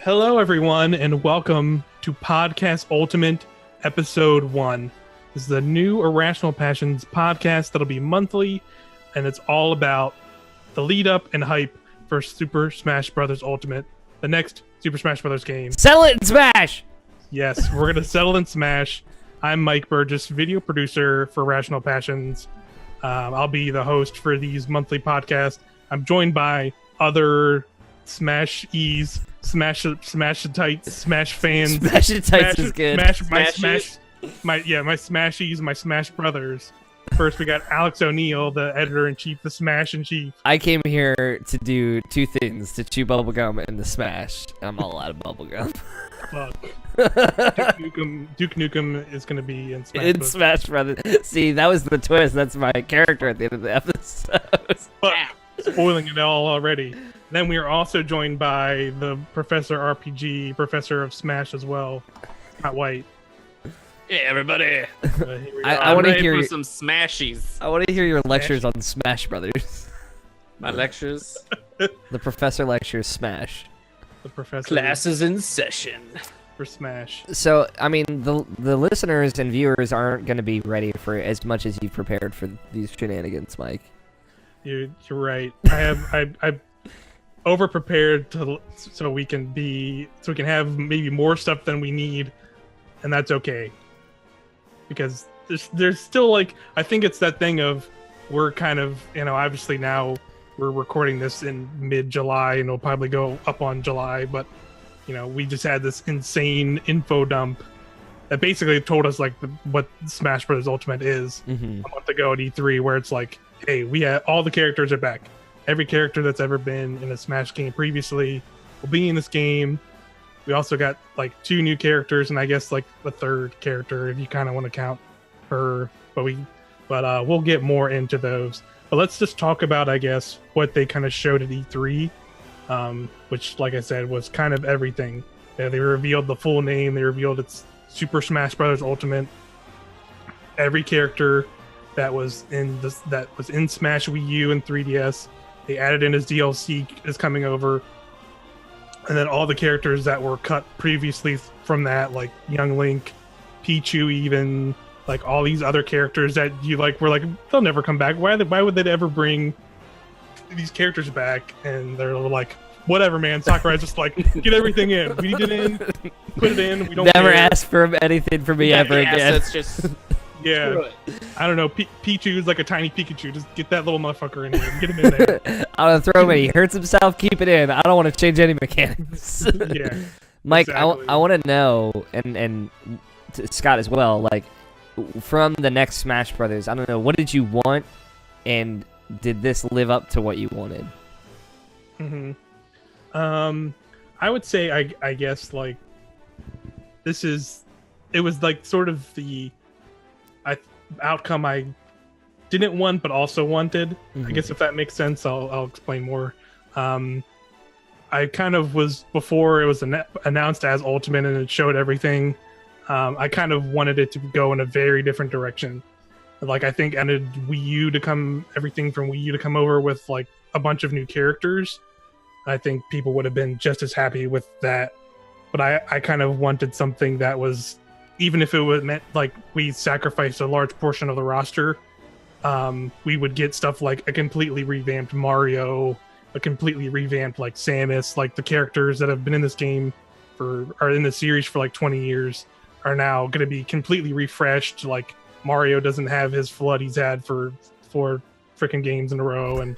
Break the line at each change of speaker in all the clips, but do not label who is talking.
Hello, everyone, and welcome to Podcast Ultimate Episode 1. This is the new Irrational Passions podcast that'll be monthly, and it's all about the lead-up and hype for Super Smash Bros. Ultimate, the next Super Smash Bros. Game.
Settle it and smash!
Yes, we're going to settle and smash. I'm Mike Burgess, video producer for Irrational Passions. I'll be the host for these monthly podcasts. I'm joined by other Smash-E's, Smash-Tights, Smash fans.
Smash-Tights is good.
My Smashies, my Smash brothers. First, we got Alex O'Neill, the editor-in-chief, the Smash-in-Chief.
I came here to do two things, to chew bubblegum and to smash. I'm all out of bubblegum.
Fuck. Duke Nukem is going to be in Smash
In
Bros.
Smash Brothers. See, that was the twist. That's my character at the end of the episode.
Fuck. Spoiling it all already. Then we are also joined by the Professor RPG, Professor of Smash as well, Scott White.
Hey everybody!
I want to hear
some smashies.
I want to hear your lectures on Smash Brothers.
My lectures.
The professor lectures Smash.
The Professor
Classes in session.
for Smash.
So, I mean, the listeners and viewers aren't going to be ready for as much as you've prepared for these shenanigans, Mike.
You're right. I over prepared so we can have maybe more stuff than we need, and that's okay. Because there's still I think it's that thing of we're kind of, obviously now we're recording this in mid-July and it'll probably go up on July, but we just had this insane info dump that basically told us what Smash Bros. Ultimate is a month ago at E3, where it's hey, we have all the characters are back. Every character that's ever been in a Smash game previously will be in this game. We also got 2 new characters, and I guess the third character if you kind of want to count her. But we'll get more into those. But let's just talk about, I guess, what they kind of showed at E3, which, like I said, was kind of everything. They revealed the full name. They revealed it's Super Smash Bros. Ultimate. Every character that was in Smash Wii U and 3DS, they added in as DLC is coming over. And then all the characters that were cut previously from that, like Young Link, Pichu, even all these other characters that you were they'll never come back. Why would they ever bring these characters back? And they're whatever, man. Sakurai's just get everything in. We need it in. Put it in. We don't
never
care.
ask for anything from me ever again.
It's just
yeah. I don't know. Pichu is like a tiny Pikachu. Just get that little motherfucker in here. Get him in there.
I'm gonna throw him in. He hurts himself. Keep it in. I don't want to change any mechanics.
Yeah.
Mike,
exactly.
I want to know, and Scott as well, from the next Smash Brothers, I don't know, what did you want, and did this live up to what you wanted?
I would say I guess it was sort of the outcome I didn't want but also wanted. I guess if that makes sense, I'll explain more. I kind of was, before it was announced as Ultimate and it showed everything, I kind of wanted it to go in a very different direction. I think I wanted everything from Wii U to come over with a bunch of new characters. I think people would have been just as happy with that. But I kind of wanted something that was, even if it would meant we sacrificed a large portion of the roster, we would get stuff like a completely revamped Mario, a completely revamped Samus, the characters that have been in this game are in the series for 20 years are now going to be completely refreshed. Mario doesn't have his flood he's had for 4 freaking games in a row, and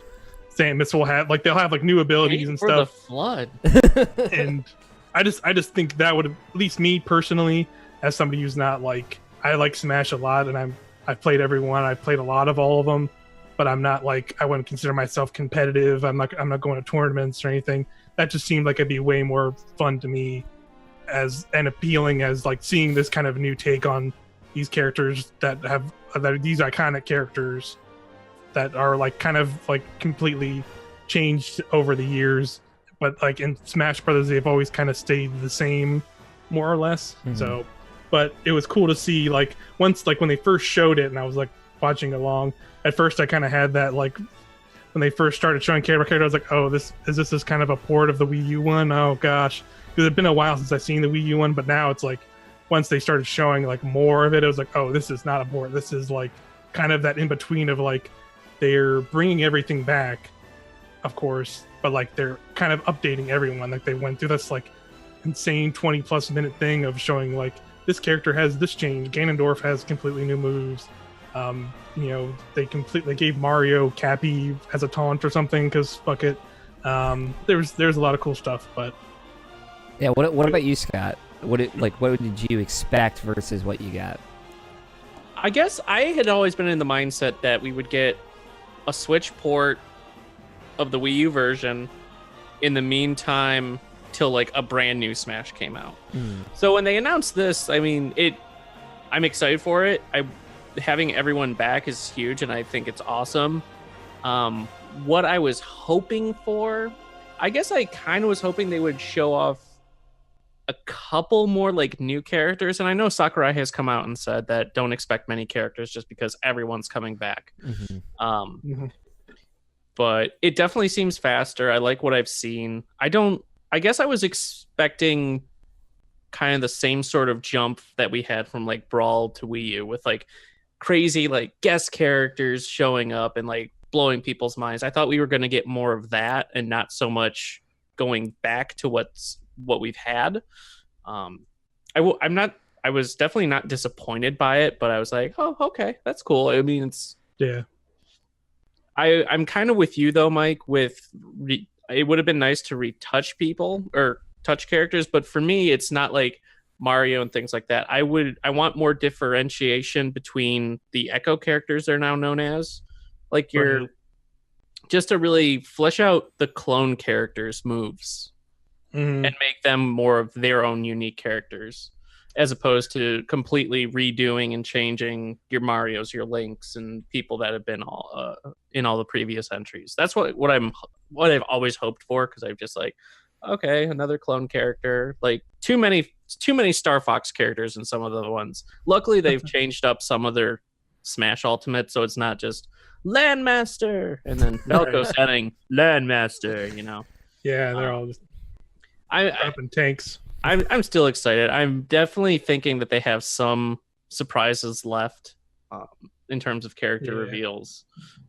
Samus will have they'll have new abilities and stuff.
The flood.
And I just think that would, at least me personally, as somebody who's not I like Smash a lot, and I've played everyone. I've played a lot of all of them, but I'm not I wouldn't consider myself competitive. I'm not going to tournaments or anything. That just seemed it'd be way more fun to me and appealing as seeing this kind of new take on these characters that are these iconic characters that are kind of completely changed over the years, but in Smash Brothers they've always kind of stayed the same, more or less. So, but it was cool to see once when they first showed it and I was watching along. At first I kind of had that when they first started showing character, I was like, oh, this is kind of a port of the Wii U one. Oh gosh, because it's been a while since I've seen the Wii U one, but now it's like once they started showing like more of it, it was like, oh, this is not a port. This is like kind of that in between of like they're bringing everything back, of course, but like they're kind of updating everyone. Like they went through this like insane 20+ minute thing of showing like this character has this change. Ganondorf has completely new moves. They completely gave Mario Cappy as a taunt or something because fuck it. There's a lot of cool stuff, but
yeah. What about you, Scott? What did you expect versus what you got?
I guess I had always been in the mindset that we would get a Switch port of the Wii U version in the meantime till like a brand new Smash came out. So when they announced this, I mean, I'm excited for it. Having everyone back is huge, and I think it's awesome. What I was hoping for, I guess I kind of was hoping they would show off a couple more like new characters. And I know Sakurai has come out and said that don't expect many characters just because everyone's coming back. But it definitely seems faster. I like what I've seen. I guess I was expecting kind of the same sort of jump that we had from like Brawl to Wii U with like crazy like guest characters showing up and like blowing people's minds. I thought we were going to get more of that and not so much going back to what we've had. I was definitely not disappointed by it, but I was like, oh, okay, that's cool. I mean, I'm kind of with you though, Mike, it would have been nice to retouch people or touch characters, but for me, it's not like Mario and things like that. I want more differentiation between the Echo characters they're now known as. Like just to really flesh out the clone characters' moves and make them more of their own unique characters, as opposed to completely redoing and changing your Marios, your Links, and people that have been all in all the previous entries. That's what I've always hoped for, because I've just like, okay, another clone character. Like too many Star Fox characters in some of the ones. Luckily, they've changed up some of their Smash Ultimate, so it's not just Landmaster and then Falco setting Landmaster.
Yeah, they're all just up in tanks.
I'm still excited. I'm definitely thinking that they have some surprises left in terms of character reveals.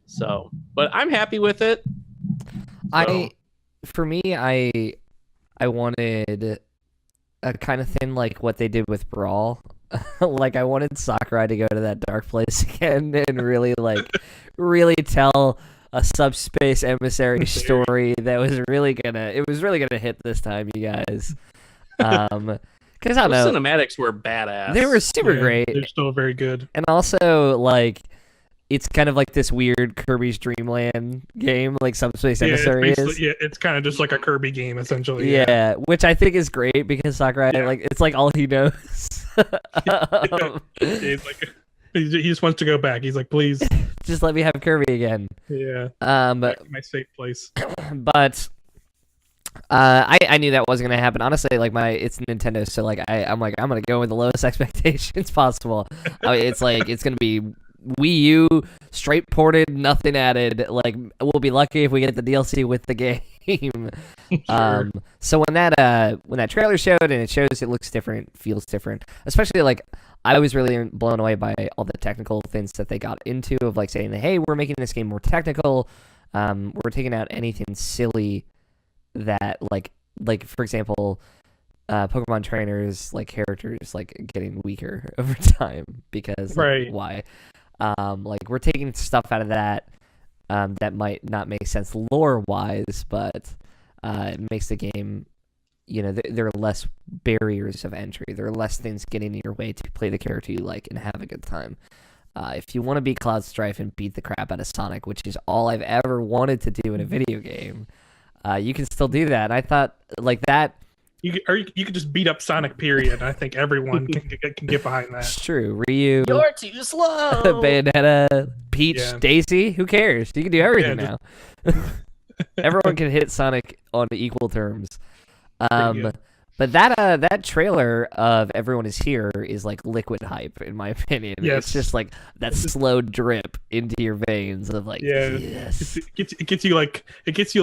So, but I'm happy with it.
For me, I wanted a kind of thing like what they did with Brawl. Like I wanted Sakurai to go to that dark place again and really tell a subspace emissary story that was really gonna hit this time, you guys. Because I don't know,
cinematics were badass.
They were super great.
They're still very good.
And also, like, it's kind of like this weird Kirby's Dream Land game, like Subspace Emissary is.
Yeah, it's kind of just like a Kirby game, essentially.
Yeah, which I think is great because Sakurai, it's like all he knows.
He just wants to go back. He's like, please,
just let me have Kirby again.
Yeah. My safe place.
But I knew that wasn't gonna happen. Honestly, like it's Nintendo, so like I'm gonna go with the lowest expectations possible. It's gonna be Wii U straight ported, nothing added. Like we'll be lucky if we get the DLC with the game. Sure. So when that trailer showed and it shows it looks different, feels different, especially like I was really blown away by all the technical things that they got into of like saying, hey, we're making this game more technical. We're taking out anything silly that like for example, Pokemon trainers, like characters like getting weaker over time because why? Like we're taking stuff out of that that might not make sense lore wise, but it makes the game, there are less barriers of entry. There are less things getting in your way to play the character you like and have a good time. If you want to beat Cloud Strife and beat the crap out of Sonic, which is all I've ever wanted to do in a video game, you can still do that. And I thought like that.
You could just beat up Sonic, period. I think everyone can get behind that.
It's true. Ryu.
You're too slow.
Bayonetta, Peach, Daisy. Who cares? You can do everything now. Everyone can hit Sonic on equal terms. But that trailer of Everyone Is Here is like liquid hype, in my opinion.
Yes.
It's just like that slow drip into your veins of like,
Yeah,
yes.
it gets you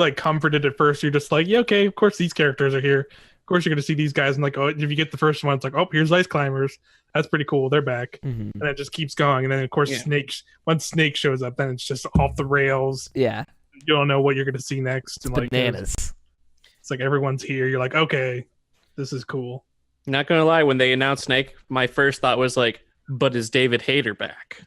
like comforted at first. You're just like, yeah, okay, of course these characters are here. Of course you're gonna see these guys, and like, oh, if you get the first one, it's like, oh, here's Ice Climbers. That's pretty cool. They're back,
Mhm.
and it just keeps going. And then of course once Snake shows up, then it's just off the rails.
Yeah.
You don't know what you're gonna see next. And like,
Bananas.
it's like everyone's here. You're like, okay, this is cool.
Not gonna lie, when they announced Snake, my first thought was like, but is David Hayter back?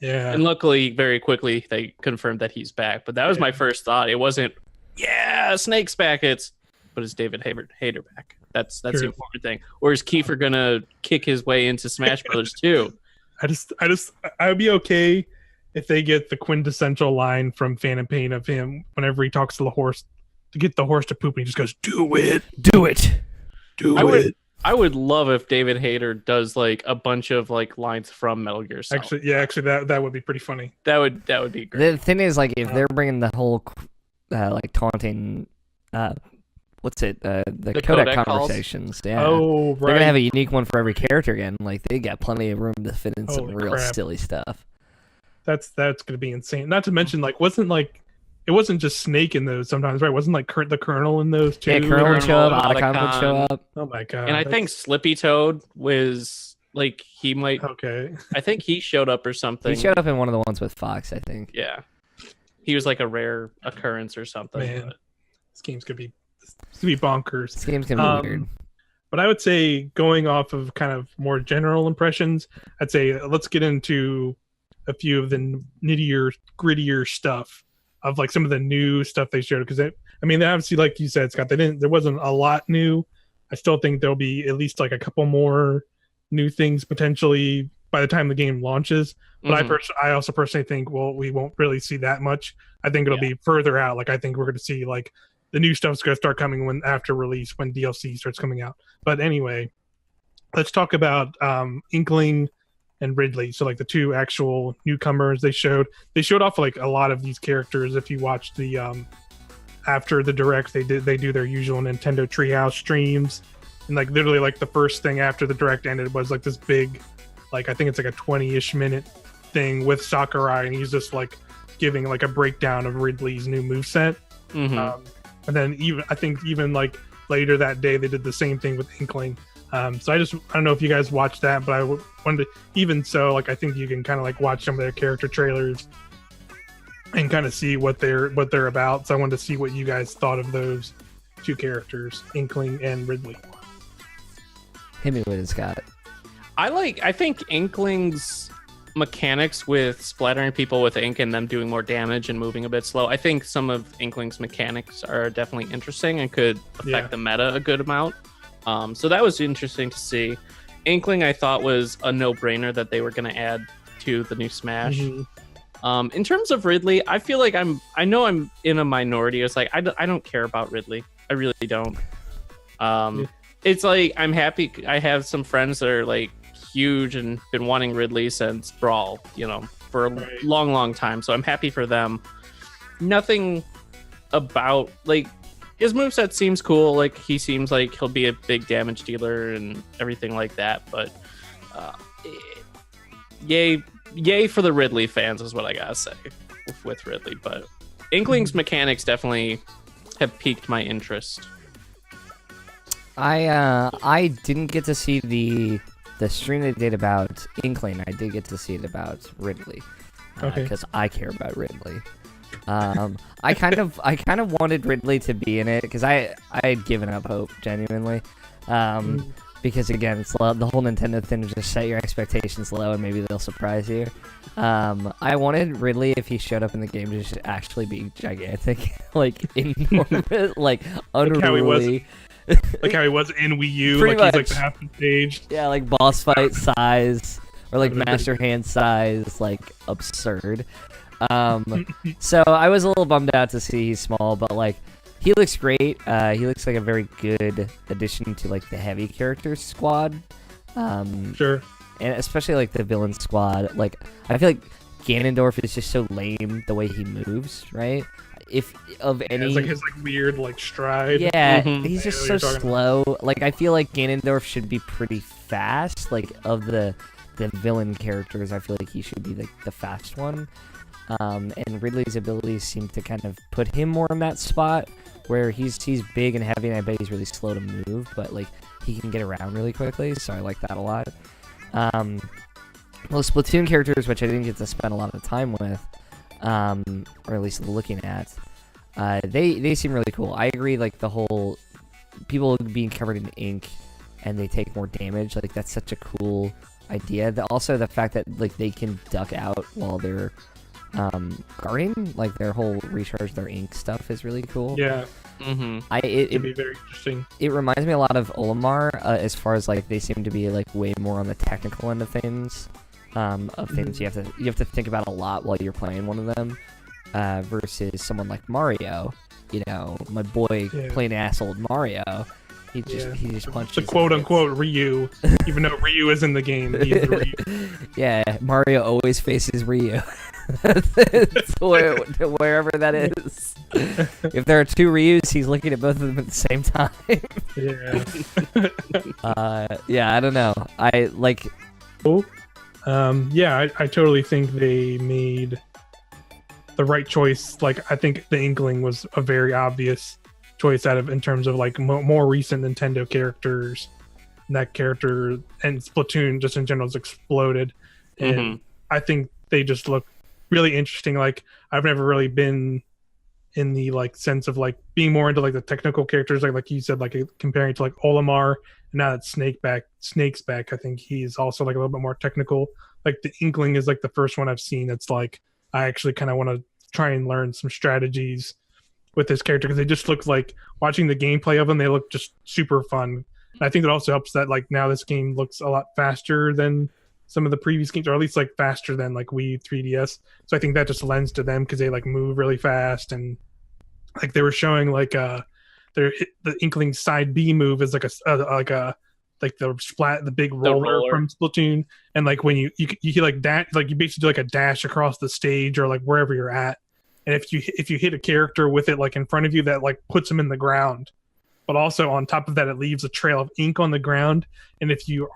Yeah.
And luckily, very quickly, they confirmed that he's back. But that was my first thought. It wasn't, yeah, Snake's back. It's, but is David Hayter back? That's the important thing. Or is Kiefer gonna kick his way into Smash Brothers too?
I would be okay if they get the quintessential line from Phantom Pain of him whenever he talks to the horse to get the horse to poop, and he just goes, "Do it,
do it,
do it."
I would love if David Hayter does like a bunch of like lines from Metal Gear Solid.
Actually, that would be pretty funny.
That would be great.
The thing is, like, if they're bringing the whole like taunting, what's it, the codec conversations, yeah.
Oh, right.
They're gonna have a unique one for every character again. Like, they got plenty of room to fit in some
Holy
real
crap.
silly stuff.
That's gonna be insane. Not to mention, like, it wasn't just Snake in those sometimes, right? Wasn't like the Colonel in those too?
Yeah, Colonel would show up,
Otacon
Otacon would show up.
Oh my god!
And I think Slippy Toad was like he might.
Okay.
I think he showed up or something.
He showed up in one of the ones with Fox, I think.
Yeah, he was like a rare occurrence or something.
Man,
but...
this game's gonna be bonkers.
This game's gonna be weird.
But I would say, going off of kind of more general impressions, I'd say let's get into a few of the nittier, grittier stuff of like some of the new stuff they showed. Because they obviously, like you said, Scott, there wasn't a lot new. I still think there'll be at least like a couple more new things potentially by the time the game launches. But I also personally think, well, we won't really see that much. I think it'll be further out. Like, I think we're going to see like the new stuff's going to start coming after release, when DLC starts coming out. But anyway, let's talk about Inkling and Ridley. So like the two actual newcomers they showed off like a lot of these characters. If you watch the after the direct, they do their usual Nintendo Treehouse streams, and like literally like the first thing after the direct ended was like this big, like I think it's like a 20-ish minute thing with Sakurai, and he's just like giving like a breakdown of Ridley's new moveset. And then even like later that day they did the same thing with Inkling. So I don't know if you guys watched that, but I wanted to, even so, like I think you can kind of like watch some of their character trailers and kind of see what they're about. So I wanted to see what you guys thought of those two characters, Inkling and Ridley.
Hit me with it, Scott.
I think Inkling's mechanics with splattering people with ink and them doing more damage and moving a bit slow. I think some of Inkling's mechanics are definitely interesting and could affect the meta a good amount. So that was interesting to see. Inkling, I thought, was a no-brainer that they were going to add to the new Smash. In terms of Ridley, I feel like I know I'm in a minority. It's like I don't care about Ridley. I really don't. It's like I'm happy. I have some friends that are like huge and been wanting Ridley since Brawl, for a long time. So I'm happy for them. Nothing about like his moveset seems cool. Like he seems like he'll be a big damage dealer and everything like that. But yay for the Ridley fans is what I gotta say with Ridley. But Inkling's mechanics definitely have piqued my interest.
I didn't get to see the stream they did about Inkling. I did get to see it about Ridley, because I care about Ridley. I kind of wanted Ridley to be in it because I had given up hope genuinely. Because again, it's the whole Nintendo thing to just set your expectations low and maybe they'll surprise you. I wanted Ridley, if he showed up in the game, to just actually be gigantic, like enormous, like unruly.
Like how he was in Wii U,
Pretty
like
much.
he's like half the stage.
Yeah, like boss fight size or like Master Hand size, like absurd. So I was a little bummed out to see he's small, but like he looks great. He looks like a very good addition to like the heavy characters squad.
Sure.
And especially like the villain squad. Like I feel like Ganondorf is just so lame the way he moves, right? if of any,
it's like his like weird like stride.
yeah,
Mhm.
he's just
I know
so
what you're talking
slow. Like I feel like Ganondorf should be pretty fast. Like of the villain characters, I feel like he should be like the fast one. And Ridley's abilities seem to kind of put him more in that spot where he's big and heavy, and I bet he's really slow to move, but like he can get around really quickly, so I like that a lot. Well, Splatoon characters, which I didn't get to spend a lot of time with, or at least looking at, they seem really cool. I agree, like the whole people being covered in ink and they take more damage, like that's such a cool idea. Also the fact that like they can duck out while they're guarding, like their whole recharge their ink stuff is really cool.
Yeah.
It
It'd be very interesting.
It reminds me a lot of Olimar, as far as like they seem to be like way more on the technical end of things. You have to think about a lot while you're playing one of them, versus someone like Mario. You know, my boy playing asshole Mario. He just punches.
The quote unquote Ryu, even though Ryu is in the game. He's the Ryu.
Yeah, Mario always faces Ryu. Wherever that is. If there are two Ryus, he's looking at both of them at the same time.
Yeah.
I don't know. I like.
Cool. I totally think they made the right choice. Like, I think the Inkling was a very obvious choice in terms of like more recent Nintendo characters. And that character and Splatoon just in general has exploded, and I think they just look really interesting. Like, I've never really been in the like sense of like being more into like the technical characters, like you said, like comparing to like Olimar. And now that Snake's back, I think he's also like a little bit more technical. Like the Inkling is like the first one I've seen that's like I actually kind of want to try and learn some strategies with this character, because they just look like, watching the gameplay of them, they look just super fun. And I think it also helps that like now this game looks a lot faster than some of the previous games, or at least like faster than like Wii 3DS. So I think that just lends to them because they like move really fast, and like they were showing like the Inkling side B move is like the big roller from Splatoon, and like when you like dash, like you basically do like a dash across the stage or like wherever you're at, and if you hit a character with it like in front of you, that like puts them in the ground, but also on top of that it leaves a trail of ink on the ground, and if you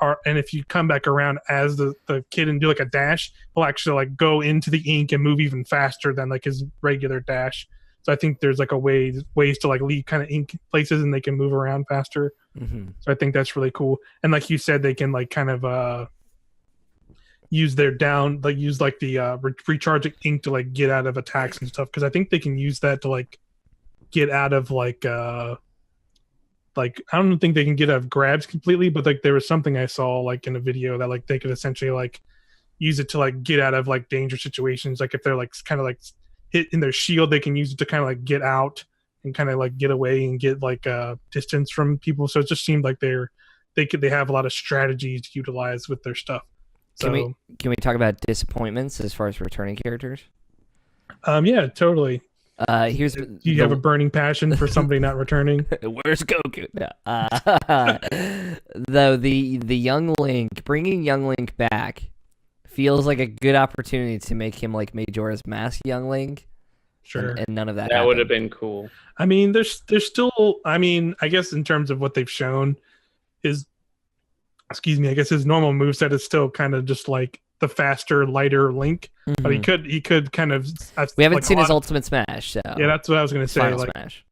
come back around as the kid and do like a dash, he'll actually like go into the ink and move even faster than like his regular dash. So I think there's like ways to like leave kind of ink places, and they can move around faster. So I think that's really cool. And like you said, they can like kind of use their the recharging ink to like get out of attacks and stuff. Because I think they can use that to like get out of like I don't think they can get out of grabs completely, but like there was something I saw like in a video that like they could essentially like use it to like get out of like dangerous situations. Like if they're like kind of like hit in their shield, they can use it to kind of like get out and kind of like get away and get like distance from people. So it just seemed like they have a lot of strategies to utilize with their stuff. So
can we talk about disappointments as far as returning characters?
Yeah, totally.
Do
you have a burning passion for somebody not returning?
Where's Goku? Though the young Link, bringing young Link back feels like a good opportunity to make him like Majora's Mask young Link.
Sure.
And none of that.
That would have been cool.
I mean, there's still, I mean, I guess in terms of what they've shown, his normal moveset is still kind of just like the faster, lighter Link. But he could kind of.
We haven't seen his ultimate smash, so
yeah, that's what I was gonna say.
Final
like,
smash.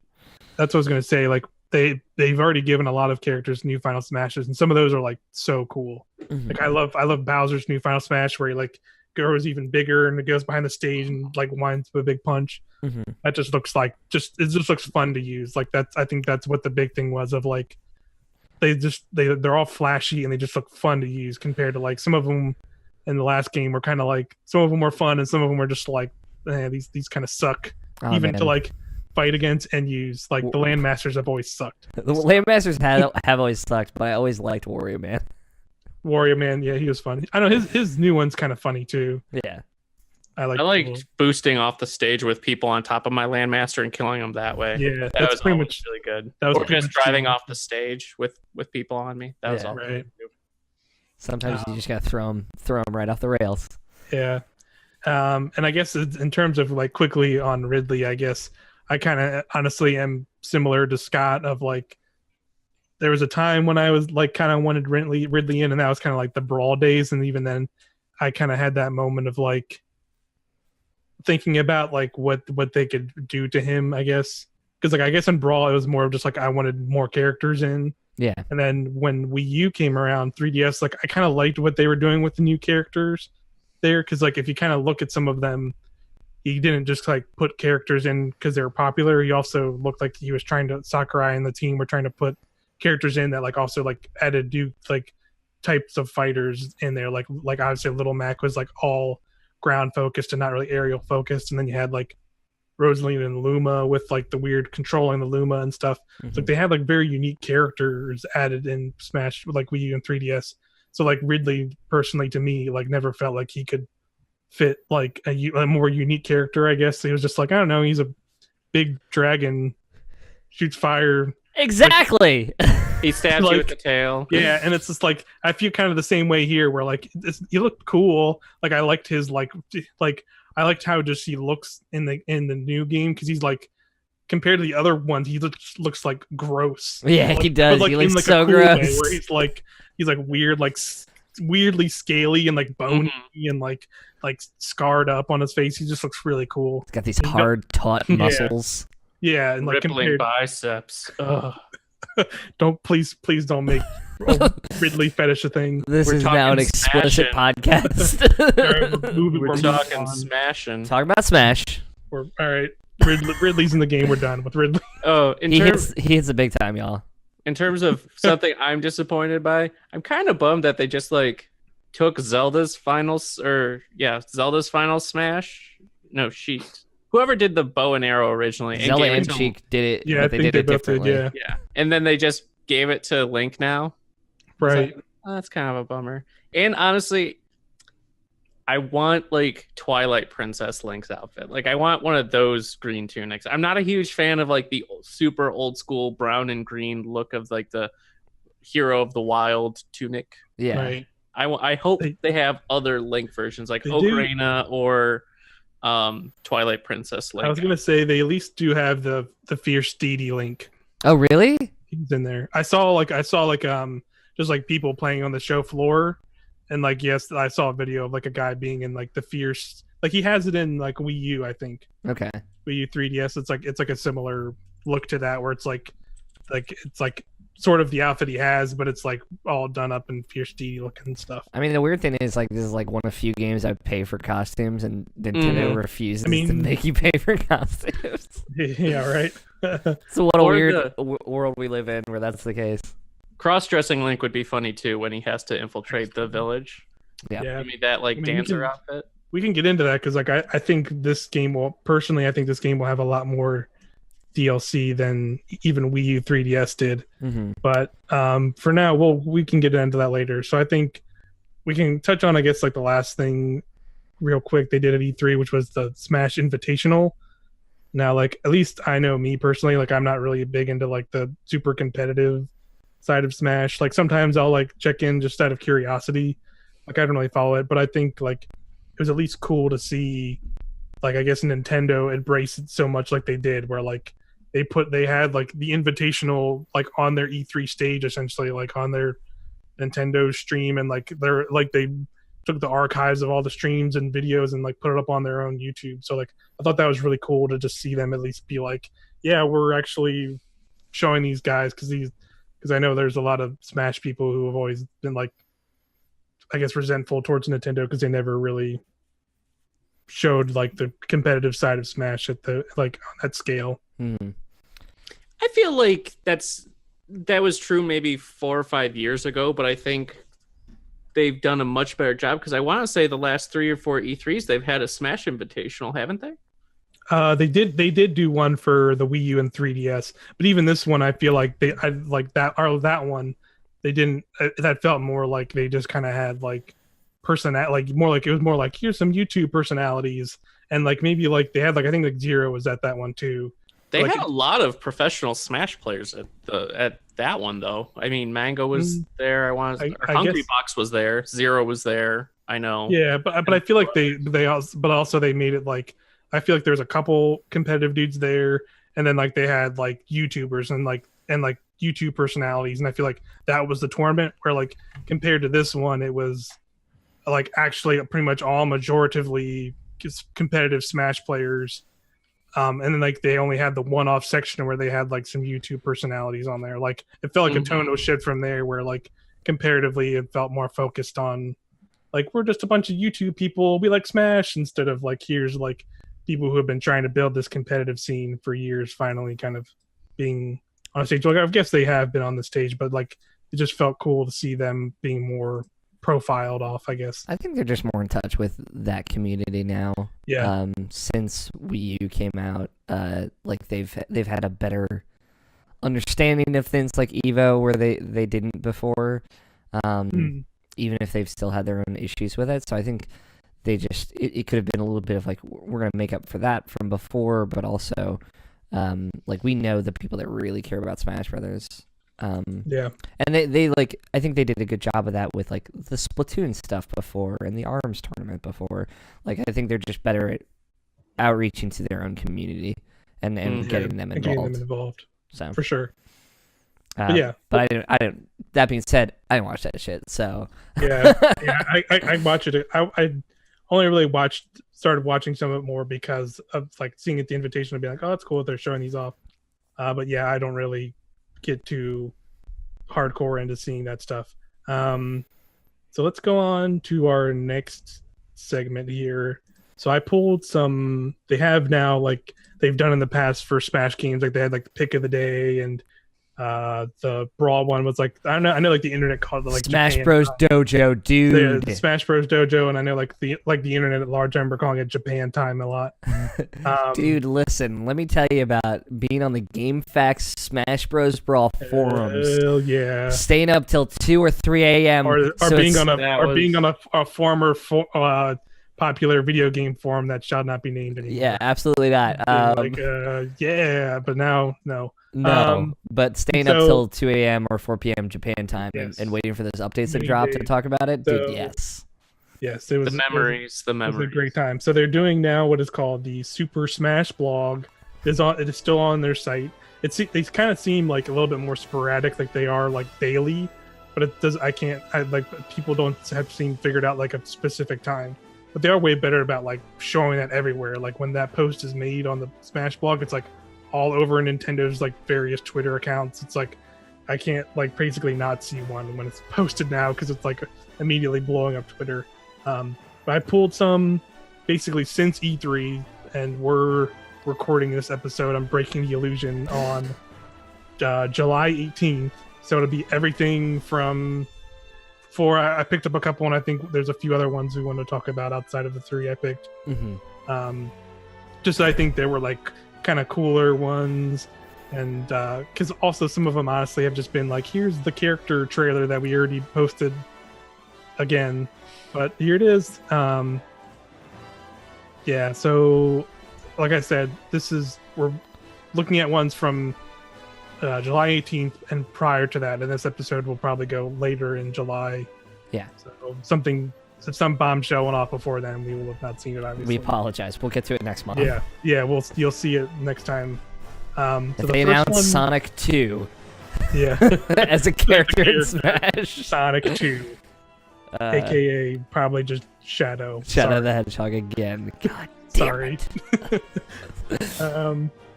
That's what I was gonna say. Like they've already given a lot of characters new final smashes, and some of those are like so cool. Like I love Bowser's new final smash where he like grows even bigger and it goes behind the stage and like winds with a big punch. That just looks like it just looks fun to use. Like I think that's what the big thing was of like they're all flashy and they just look fun to use compared to like some of them in the last game were kind of like, some of them were fun and some of them were just like these kind of suck to like fight against and use. Like the Landmasters have always sucked.
The Landmasters have always sucked, but I always liked Wario Man.
Yeah, he was fun. I know his new one's kind of funny too.
Yeah,
I liked boosting off the stage with people on top of my Landmaster and killing them that way.
Yeah,
that was pretty much really good. That was or just driving off the stage with people on me. That was all
right.
Sometimes you just gotta throw them right off the rails.
Yeah, and I guess in terms of like quickly on Ridley, I guess I kind of honestly am similar to Scott of like, there was a time when I was like kind of wanted Ridley in, and that was kind of like the Brawl days, and even then, I kind of had that moment of like thinking about like what they could do to him, I guess, because like I guess in Brawl it was more of just like I wanted more characters in.
Yeah.
And then when Wii U came around, 3DS, like I kind of liked what they were doing with the new characters there, because like if you kind of look at some of them, he didn't just like put characters in because they were popular. He also looked like he was trying to Sakurai and the team were trying to put characters in that like also like added new like types of fighters in there. Like obviously Little Mac was like all ground focused and not really aerial focused, and then you had like Rosaline and Luma with like the weird controlling the Luma and stuff.
Mm-hmm.
So like, they had like very unique characters added in Smash with like Wii U and 3DS. So like Ridley personally to me like never felt like he could fit like a more unique character, I guess. He was just like, I don't know, he's a big dragon, shoots fire.
Exactly.
He stabs
Like,
you with the tail.
Yeah, and it's just like I feel kind of the same way here, where like he looked cool. Like I liked his like I liked how just he looks in the new game, because he's like compared to the other ones, he looks like gross.
Yeah,
like,
he does.
But, like,
He looks
in, like,
so
a cool way,
gross.
where he's like weird, like weirdly scaly and like bony and like scarred up on his face. He just looks really cool.
He's got these hard, taut
Yeah.
muscles.
Yeah, and like
Rippling biceps. Ugh.
please don't make Ridley fetish a thing.
This
We're
is now an
talking
explicit
smashing.
podcast.
We're talking smashing.
Talking about Smash.
All right. Ridley's in the game. We're done with Ridley.
Oh,
He hits a big time, y'all.
in terms of something I'm disappointed by, I'm kind of bummed that they just like took Zelda's final Smash. No, whoever did the bow and arrow originally.
Zelda
gave it
and
to-
Cheek did it,
Yeah, I
but they
think
did it
they both did,
differently.
yeah.
Yeah, and then they just gave it to Link now.
Right.
So, that's kind of a bummer. And honestly, I want like Twilight Princess Link's outfit. Like I want one of those green tunics. I'm not a huge fan of like the super old school brown and green look of like the Hero of the Wild tunic.
Yeah.
Right.
I hope they have other Link versions like
They do.
Ocarina or Twilight Princess Link.
I was gonna say they at least do have the fierce steedy Link.
Oh, really?
He's in there. I saw just like people playing on the show floor, and like yes, I saw a video of like a guy being in like the fierce, like he has it in like Wii U, I think.
Okay.
Wii U 3DS. It's like a similar look to that, where it's like sort of the outfit he has, but it's like all done up in fierce steedy looking stuff.
I mean, the weird thing is, like, this is like one of the few games I pay for costumes, and Nintendo refuses to make you pay for costumes.
Yeah, right.
So what a
Or
weird world we live in, where that's the case.
Cross-dressing Link would be funny too when he has to infiltrate the village.
Yeah.
Give me that like dancer outfit.
We can get into that because like I think this game will have a lot more DLC than even Wii U 3DS did.
Mm-hmm.
But for now, we can get into that later. So I think we can touch on, I guess, like the last thing real quick they did at E3, which was the Smash Invitational. Now, like, at least I know me personally, like I'm not really big into like the super competitive side of Smash. Like sometimes I'll like check in just out of curiosity. Like I don't really follow it, but I think like it was at least cool to see, like, I guess Nintendo embrace it so much like they did, where like they had like the invitational like on their E3 stage, essentially, like on their Nintendo stream, and like they took the archives of all the streams and videos and like put it up on their own YouTube. So like I thought that was really cool to just see them at least be like, yeah, we're actually showing these guys, because I know there's a lot of Smash people who have always been like, I guess, resentful towards Nintendo because they never really showed like the competitive side of Smash at the like on that scale.
I feel like that was true maybe 4 or 5 years ago, but I think they've done a much better job, because I want to say the last 3 or 4 E3s they've had a Smash Invitational, haven't they?
They did do one for the Wii U and 3DS, but even this one, I feel like that one, they didn't. That felt more like they just kind of had like it was more like here's some YouTube personalities, and like maybe like they had like I think like Zero was at that one too.
They
like,
had a lot of professional Smash players at that one though. I mean, Mango was there. I Hungry
guess,
Box was there. Zero was there. I know.
Yeah, but I feel like they also made it like, I feel like there's a couple competitive dudes there, and then like they had like YouTubers and like YouTube personalities, and I feel like that was the tournament where like compared to this one, it was like actually pretty much all majoritively competitive Smash players. And then like they only had the one-off section where they had like some YouTube personalities on there. Like it felt like a tonal shift from there, where like comparatively it felt more focused on like we're just a bunch of YouTube people, we like Smash, instead of like here's like people who have been trying to build this competitive scene for years finally kind of being on a stage. Like I guess they have been on the stage, but like it just felt cool to see them being more profiled off, I guess.
I think they're just more in touch with that community now.
Yeah.
Since Wii U came out, like they've had a better understanding of things like Evo where they didn't before. Even if they've still had their own issues with it. So I think they just it could have been a little bit of like we're gonna make up for that from before, but also like we know the people that really care about Smash Brothers.
Yeah,
and they like I think they did a good job of that with like the Splatoon stuff before and the ARMS tournament before. Like I think they're just better at outreaching to their own community and getting them involved. So
for sure.
But I didn't. That being said, I didn't watch that shit. So
yeah, I watched it. I only really started watching some of it more because of like seeing it the invitation to be like, oh, that's cool that they're showing these off. But yeah, I don't really get too hardcore into seeing that stuff. So let's go on to our next segment here. So I pulled some. They have now like they've done in the past for Smash games. Like they had like the pick of the day, and the Brawl one was like I know like the internet called it like
Smash
Japan
Bros
time.
Dojo, dude.
The Smash Bros Dojo, and I know like the internet at large, I remember calling it Japan time a lot.
Dude, listen, let me tell you about being on the GameFAQs Smash Bros Brawl forums.
Hell yeah!
Staying up till 2 or 3 a.m.
or being on a former popular video game forum that shall not be named anymore.
Yeah, absolutely not.
Yeah, but now no.
No, but staying up till 2 a.m. or 4 p.m. Japan time and waiting for those updates to drop to talk about it, dude, yes.
Yes, it was
the memories.
It was a great time. So they're doing now what is called the Super Smash blog. It is still on their site. They kind of seem like a little bit more sporadic, like they are like daily, but it does. People don't have seem figured out like a specific time. But they are way better about like showing that everywhere. Like when that post is made on the Smash blog, it's like all over Nintendo's like various Twitter accounts. It's like I can't like basically not see one when it's posted now because it's like immediately blowing up Twitter. But I pulled some basically since E3, and we're recording this episode. I'm breaking the illusion on July 18th, so it'll be everything from I picked up a couple, and I think there's a few other ones we want to talk about outside of the three I picked. Just I think they were like kind of cooler ones, and because also some of them honestly have just been like, here's the character trailer that we already posted again, but here it is. Yeah, so like I said, we're looking at ones from July 18th and prior to that, and this episode will probably go later in July.
Yeah,
so some bombshell went off before then. We will have not seen it, obviously.
We apologize. We'll get to it next month.
Yeah, you'll see it next time.
If they announce Sonic 2,
yeah,
as a character in Smash,
Sonic 2, aka probably just Shadow
the Hedgehog again. God damn it.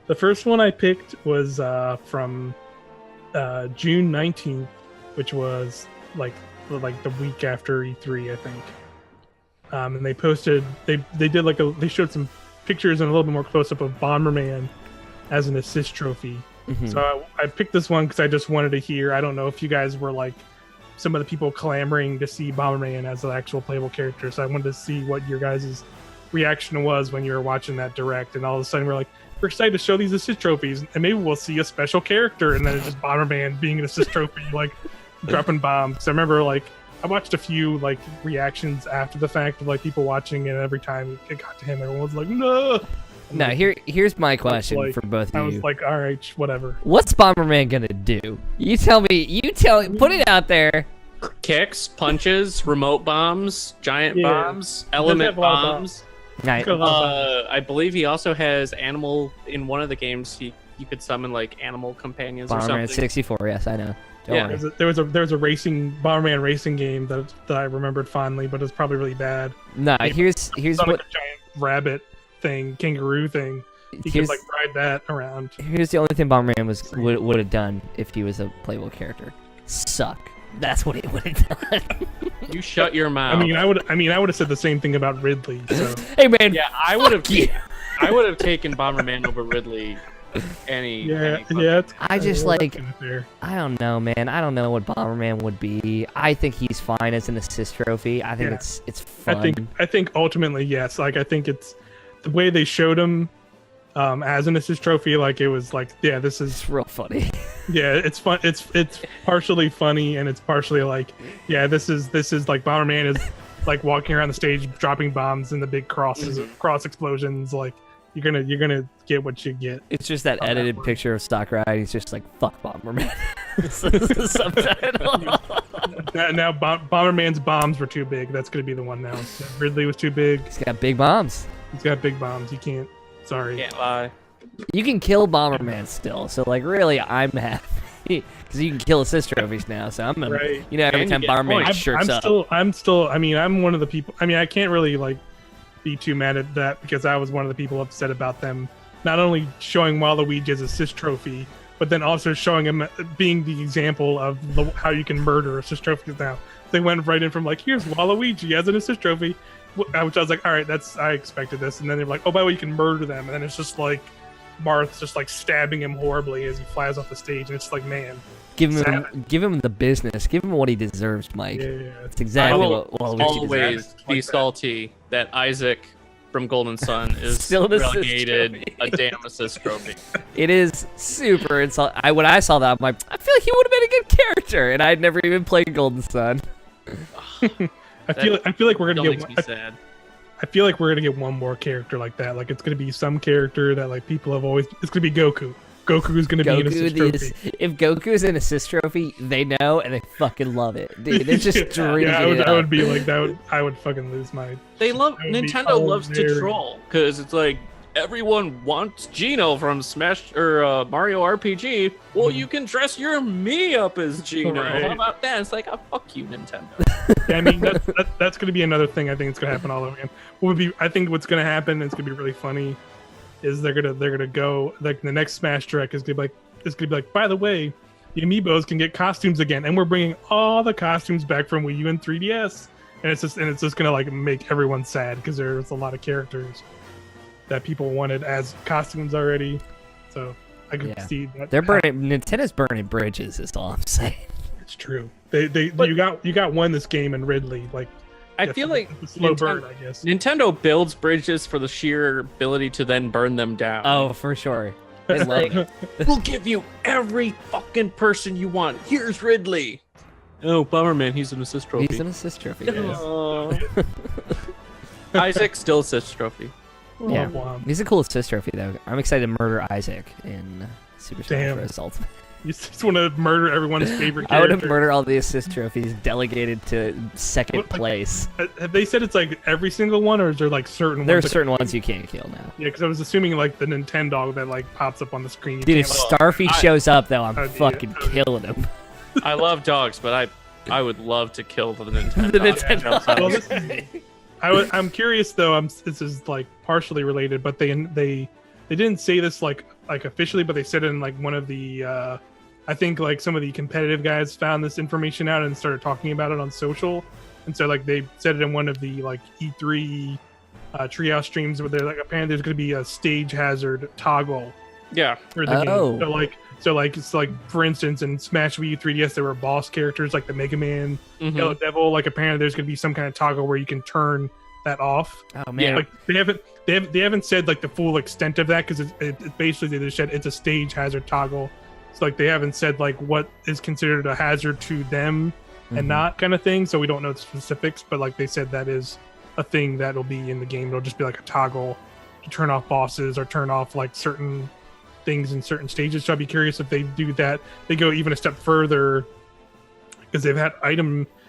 The first one I picked was from June 19th, which was like the week after E3, I think. And they posted, they did they showed some pictures and a little bit more close up of Bomberman as an assist trophy. So I picked this one because I just wanted to hear. I don't know if you guys were like some of the people clamoring to see Bomberman as an actual playable character. So I wanted to see what your guys' reaction was when you were watching that direct, and all of a sudden we're excited to show these assist trophies, and maybe we'll see a special character, and then it's just Bomberman being an assist trophy, like dropping bombs. So I remember I watched a few reactions after the fact of people watching, and every time it got to him, everyone was like, no.
Now here's my question for both of you.
I was like, all right, whatever.
What's Bomberman gonna do? You tell me. Put it out there.
Kicks, punches, remote bombs, giant bombs, element bombs.
Nice.
I believe he also has animal in one of the games. you could summon like animal companions or
Bomberman
something.
64. Yes, I know. Don't
Yeah.
worry.
There was a racing Bomberman racing game that I remembered fondly, but it's probably really bad.
No,
Yeah.
here's
It's on
what
like a giant rabbit thing, kangaroo thing. You could
here's
like ride that around.
here's the only thing Bomberman would have done if he was a playable character. Suck. That's what he would have done.
You shut your mouth.
I mean, I would have said the same thing about Ridley. So
Hey man,
Yeah, I would have.
you.
I would have taken Bomberman over Ridley. Any fucking-
it's
I just,
that's
like-
kinda fair.
I don't know, man. I don't know what Bomberman would be. I think he's fine as an assist trophy. I think
Yeah.
it's fun.
I think ultimately yes. Like I think it's the way they showed him as an assist trophy. Like it was like, yeah, this is
It's real funny.
yeah, it's fun. It's partially funny and it's partially like, yeah, this is like Bomberman is like walking around the stage dropping bombs and the big crosses, cross explosions. Like you're gonna get what you get.
It's just that
Oh, that
edited
works.
picture of Stock Ride. He's just like, fuck Bomberman. This is the subtitle.
Now Bomberman's bombs were too big. That's gonna be the one now. Ridley was too big.
He's got big bombs.
He's got big bombs. You can't. Sorry.
Can't lie.
You can kill Bomberman still. So, like, really, I'm happy. Because you can kill assist trophies now. So I'm gonna,
Right.
you know, every
And you
time
get
Bomberman
points.
shirts up.
I'm still. I mean, I'm one of the people. I mean, I can't really like be too mad at that because I was one of the people upset about them not only showing Waluigi's assist trophy, but then also showing him being the example of how you can murder assist trophies. Now they went right in from like, here's Waluigi as an assist trophy, which I was like, all right, I expected this, and then they're like, oh, by the way, you can murder them, and then it's just like Marth's just like stabbing him horribly as he flies off the stage, and it's like, man,
Give him
Savage.
the business. Give him what he deserves, Mike.
yeah.
It's exactly
I will
what Waluigi deserves.
always
deserves.
be
Like that.
salty that Isaac from Golden Sun is
Still an assist
relegated
trophy.
a damn assist trophy.
It is super insult. When I saw that, I'm like, I feel like he would have been a good character, and I'd never even played Golden Sun.
I feel like we're
Still
gonna
makes me
get.
sad.
I feel like we're gonna get one more character like that. Like it's gonna be some character that like people have always. It's gonna be Goku. Goku is gonna be an assist trophy.
If Goku's an assist trophy, they know and they fucking love it. Dude, they're just drinking
yeah,
it
I
up.
would be like that. I would fucking lose my.
They love
That would be
Nintendo loves to
hilarious.
troll because it's like everyone wants Gino from Smash or Mario RPG. Well, you can dress your me up as Gino.
Right.
How about that? It's like, oh, fuck you, Nintendo.
Yeah, I mean that's gonna be another thing. I think it's gonna happen all over again. What would be? I think what's gonna happen. It's gonna be really funny. Is they're gonna go like the next Smash Direct is gonna be like it's gonna be like, by the way, the amiibos can get costumes again, and we're bringing all the costumes back from Wii U and 3DS, and it's just gonna like make everyone sad because there's a lot of characters that people wanted as costumes already. So I could
Yeah.
see that.
They're burning. Nintendo's burning bridges. Is all I'm saying.
It's true. You got one this game in Ridley. Like
I feel like
it's a slow burn,
Nintendo,
I guess.
Nintendo builds bridges for the sheer ability to then burn them down.
Oh, for sure. They love-
We'll give you every fucking person you want. Here's Ridley. Oh, Bomberman, he's an assist trophy.
He's an assist trophy. Yes.
Oh. Isaac still assist trophy.
Yeah.
Womp.
He's a cool assist trophy though. I'm excited to murder Isaac in Super Smash
Damn.
Bros. Ultimate.
You just want to murder everyone's favorite
I would
character.
have murdered all the assist trophies delegated to second
What, like-
place.
Have they said it's like every single one, or is there like certain
There are
ones? that-
certain ones you can't kill now.
Yeah, because I was assuming like the Nintendo that like pops up on the screen. You
Dude, if
can't, like,
Starfy shows up though, I'm
Oh, yeah.
fucking
Oh, yeah.
killing him.
I love dogs, but I would love to kill the Nintendo.
The Nintendo.
Well, this is- I'm curious though. This is like partially related, but they didn't say this like officially, but they said it in like one of the I think like some of the competitive guys found this information out and started talking about it on social, and so like they said it in one of the like E3 treehouse streams where they're like apparently there's going to be a stage hazard toggle
Yeah.
for the
Oh.
game. So it's like for instance in Smash Wii U 3DS there were boss characters like the Mega Man,
Mhm.
Yellow Devil. Like apparently there's going to be some kind of toggle where you can turn that off.
Oh man,
Like they haven't said like the full extent of that because it basically they just said it's a stage hazard toggle. So like they haven't said like what is considered a hazard to them
Mhm.
and not kind of thing. So we don't know the specifics, but like they said that is a thing that'll be in the game. It'll just be like a toggle to turn off bosses or turn off like certain things in certain stages. So I'd be curious if they do that. They go even a step further because they've had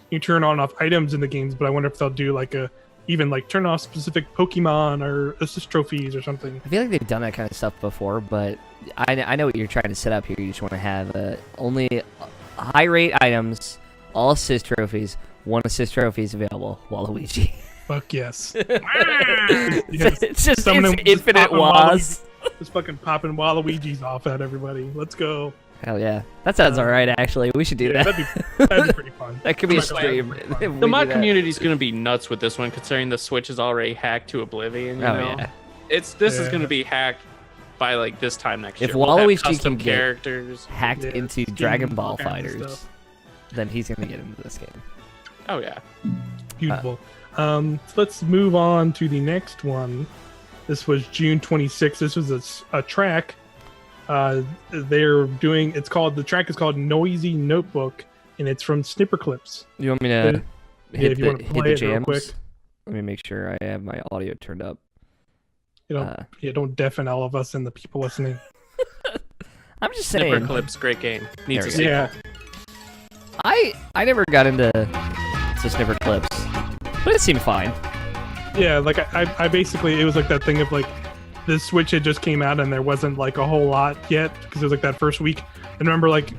you turn on and off items in the games, but I wonder if they'll do like a even like turn off specific Pokemon or assist trophies or something.
I feel like they've done that kind of stuff before, but I know what you're trying to set up here. You just want to have only high rate items, all assist trophies, 1 assist trophy is available. Waluigi.
Fuck yes.
It's just
Summoning-
it's infinite was.
Just fucking popping Waluigi's off at everybody. Let's go.
Hell yeah, that sounds alright. Actually, we should do
Yeah,
that.
that'd be pretty fun.
That could be a
I'm not gonna lie,
stream.
that'd be pretty fun.
if
The
we
mod
do that.
community is going to be nuts with this one, considering the Switch is already hacked to oblivion. You
Oh
know?
yeah.
This is going to be hacked by like this time next
If
year. We'll have
Waluigi
custom
can get
characters.
hacked
Yeah,
into
skins,
Dragon
all
Ball
kinds of
fighters,
stuff.
then he's gonna get into this game.
Oh yeah.
Beautiful. So let's move on to the next one. This was June 26th. This was a track. They're doing. The track is called "Noisy Notebook," and it's from Snipper Clips.
You want me
Yeah,
to
if you want to play it real quick.
Let me make sure I have my audio turned up.
Don't deafen all of us and the people listening.
I'm just
Snipper
saying.
Clips, great game. Needs a
There we
sequel.
Yeah,
I never got into Snipper Clips, but it seemed fine.
yeah. Like I basically, it was like that thing of like the Switch had just came out and there wasn't like a whole lot yet because it was like that first week. And remember, like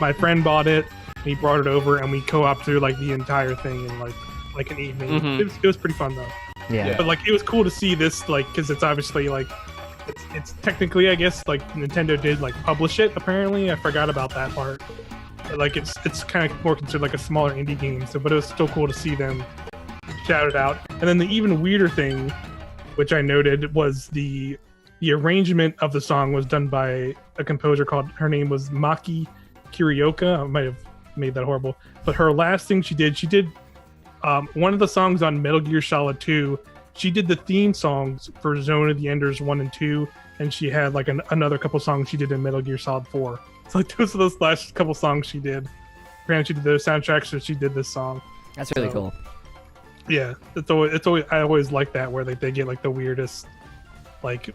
my friend bought it, and he brought it over, and we co-op through like the entire thing in like an evening.
Mhm.
It was pretty fun though.
Yeah.
But like it was cool to see this, like, because it's obviously like it's technically, I guess, like Nintendo did like publish it. Apparently, I forgot about that part. But, like it's kind of more considered like a smaller indie game. So, but it was still cool to see them shout it out. And then the even weirder thing, which I noted, was the arrangement of the song was done by a composer called, her name was Maki Kirioka. I might have made that horrible, but her last thing she did one of the songs on Metal Gear Solid 2. She did the theme songs for Zone of the Enders 1 and 2, and she had like another couple songs she did in Metal Gear Solid 4. So like those are those last couple songs she did. Apparently she did those soundtracks, so she did this song.
That's really
So,
cool.
Yeah, it's always I always like that where they get like the weirdest, like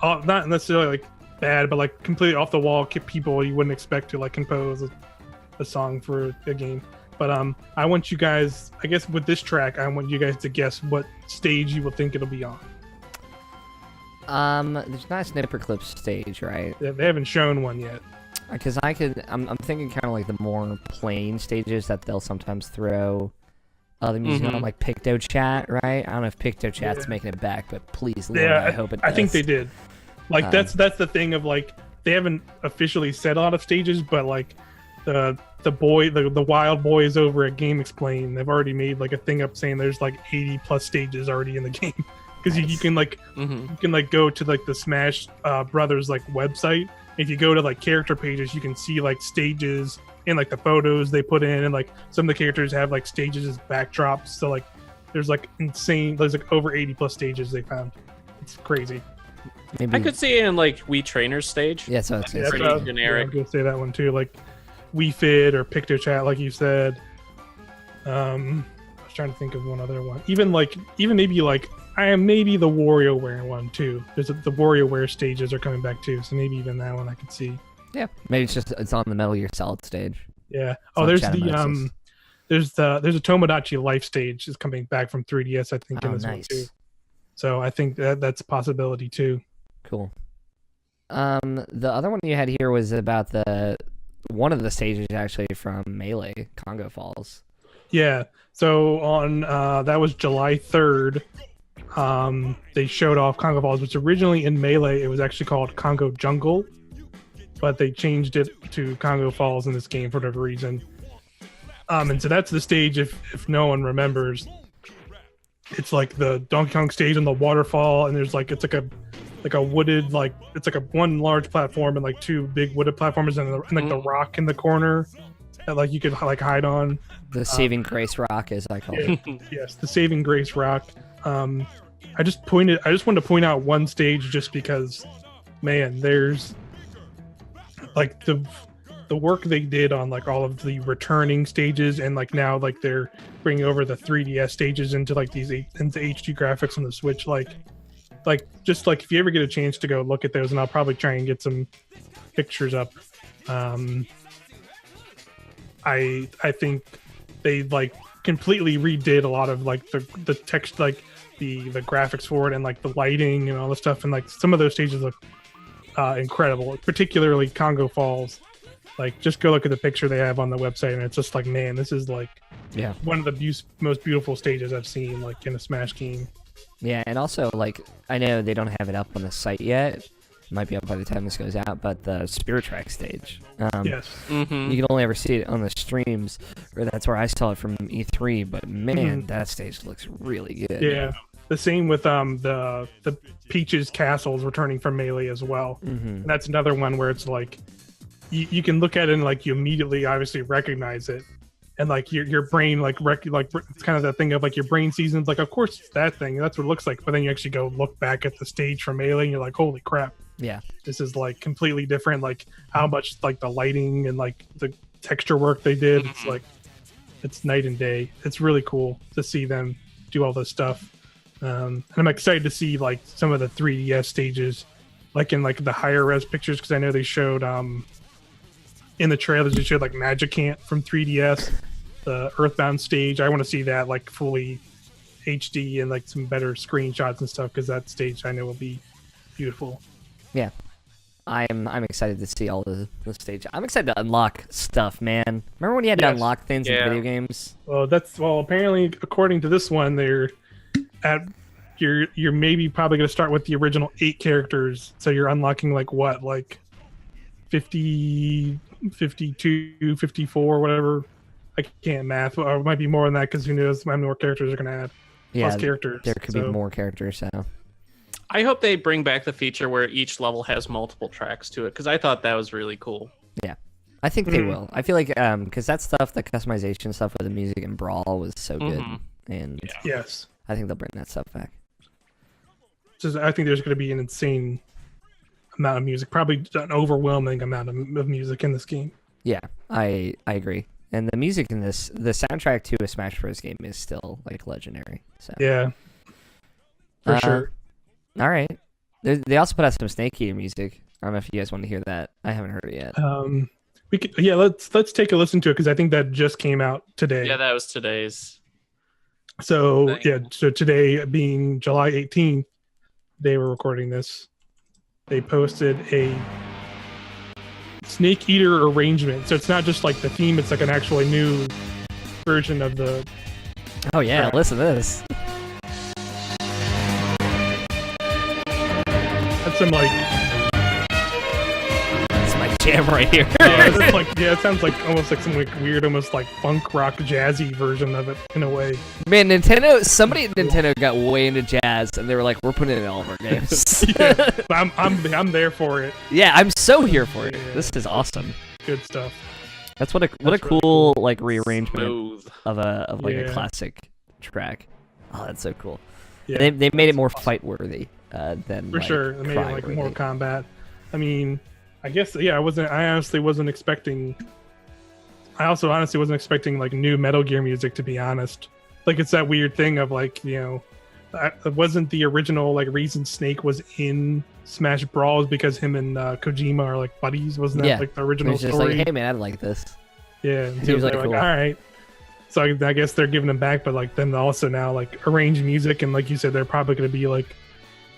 not necessarily like bad, but like completely off the wall people you wouldn't expect to like compose a song for a game. But I want you guys, I guess with this track, I want you guys to guess what stage you will think it'll be on.
There's not a Snipper Clips stage, right?
They haven't shown one yet.
Because I'm thinking kind of like the more plain stages that they'll sometimes throw the music on, like Picto Chat, right? I don't know if Picto Chat's making it back, but please, Lord,
Yeah,
I hope it does.
I think they did. Like that's the thing of like they haven't officially said a lot of stages, but like the wild boys over at Game Explain, they've already made like a thing up saying there's like 80 plus stages already in the game. Because you can like you can like go to like the Smash Brothers like website. If you go to like character pages, you can see like stages and like the photos they put in, and like some of the characters have like stages as backdrops. So like there's like like over 80 plus stages they found. It's crazy.
Maybe.
I could see it in like Wii Trainers stage.
Yeah, so it's
Yeah,
Pretty
that's
generic.
I was gonna say that one too, like Wii Fit or Picto Chat, like you said. I was trying to think of one other one. Even maybe like maybe the WarioWare one too. The WarioWare stages are coming back too, so maybe even that one I could see.
yeah, maybe it's on the Metal Gear Solid stage.
Yeah.
on
There's
Chatterboxes.
there's a Tomodachi Life stage is coming back from 3DS, I think, in
Oh,
this one
nice.
too. So I think that's a possibility too.
Cool. The other one you had here was about one of the stages actually from Melee, Congo Falls.
Yeah. So on that was July 3rd. They showed off Congo Falls, which originally in Melee it was actually called Congo Jungle, but they changed it to Congo Falls in this game for whatever reason. And so that's the stage. If no one remembers, it's like the Donkey Kong stage on the waterfall, and there's like it's like a wooded, like it's like a one large platform and like two big wooded platforms, and like the rock in the corner that like you could like hide on.
The Saving Grace Rock, as I call it.
Yes, the Saving Grace Rock. I just wanted to point out one stage just because, man, there's like the work they did on like all of the returning stages, and like now like they're bringing over the 3DS stages into like into HD graphics on the Switch. Like just like if you ever get a chance to go look at those, and I'll probably try and get some pictures up. I think they like completely redid a lot of like the text, like the graphics for it, and like the lighting and all the stuff, and like some of those stages look incredible, particularly Congo Falls. Like, just go look at the picture they have on the website, and it's just like, man, this is like one of the most beautiful stages I've seen like in a Smash game.
Yeah, and also, like, I know they don't have it up on the site yet. It might be up by the time this goes out, but the Spirit Track stage.
Yes.
You can only ever see it on the streams, or that's where I saw it from E3, but man, that stage looks really good.
Yeah. The same with the Peach's castles returning from Melee as well. And that's another one where it's like, you can look at it and like you immediately obviously recognize it, and like your brain like it's kind of that thing of like your brain seasons like, of course it's that thing, that's what it looks like, but then you actually go look back at the stage from Melee and you're like, holy crap, this is like completely different, like how much like the lighting and like the texture work they did, it's like it's night and day. It's really cool to see them do all this stuff, and I'm excited to see like some of the 3DS stages, like in like the higher res pictures, because I know they showed in the trailers, they showed like Magicant from 3DS, the Earthbound stage. I want to see that like fully HD and like some better screenshots and stuff, because that stage I know will be beautiful.
Yeah, I'm excited to see all the stage. I'm excited to unlock stuff, man. Remember when you had to unlock things in video games?
Well, apparently according to this one, they're at you're maybe probably going to start with the original 8 characters, so you're unlocking like what, like 50, 52, 54, whatever. I can't math. Or it might be more than that, because who knows how many more characters are going to add.
Yeah,
plus characters.
There could be more characters, so.
I hope they bring back the feature where each level has multiple tracks to it, because I thought that was really cool.
Yeah, I think they will. I feel like, because that stuff, the customization stuff with the music and Brawl was so good. And
yes,
I think they'll bring that stuff back.
I think there's going to be an insane amount of music, probably an overwhelming amount of music in this game.
Yeah, I agree. And the music in this, the soundtrack to a Smash Bros. Game is still like legendary. So
yeah, for sure.
All right. They also put out some Snake Eater music. I don't know if you guys want to hear that. I haven't heard it yet.
We could, let's take a listen to it, because I think that just came out today.
Yeah, that was today's.
So so today being July 18th, they were recording this. They posted a Snake Eater arrangement. So it's not just like the theme, it's like an actually new version of the...
Oh yeah, track. Listen to this.
That's some like...
That's my jam right here.
It sounds like almost like some like weird, almost like funk rock jazzy version of it in a way.
Man, somebody at Nintendo got way into jazz, and they were like, "We're putting it in all of our games."
I'm there for it.
Yeah, I'm so here for it. Yeah. This is awesome.
Good stuff.
That's what a cool, really cool like rearrangement of a classic track. Oh, that's so cool. Yeah, they made it more fight worthy than
for sure. They made it like more combat. I mean, I guess I honestly wasn't expecting. I also honestly wasn't expecting like new Metal Gear music, to be honest. Like, it's that weird thing of like, it wasn't the original like reason Snake was in Smash Bros. Because him and Kojima are like buddies. Wasn't that like the original
story? Just like, hey man, I like this.
Yeah, and he was like, cool. All right. So I guess they're giving him back, but like then also now like arrange music, and like you said, they're probably going to be like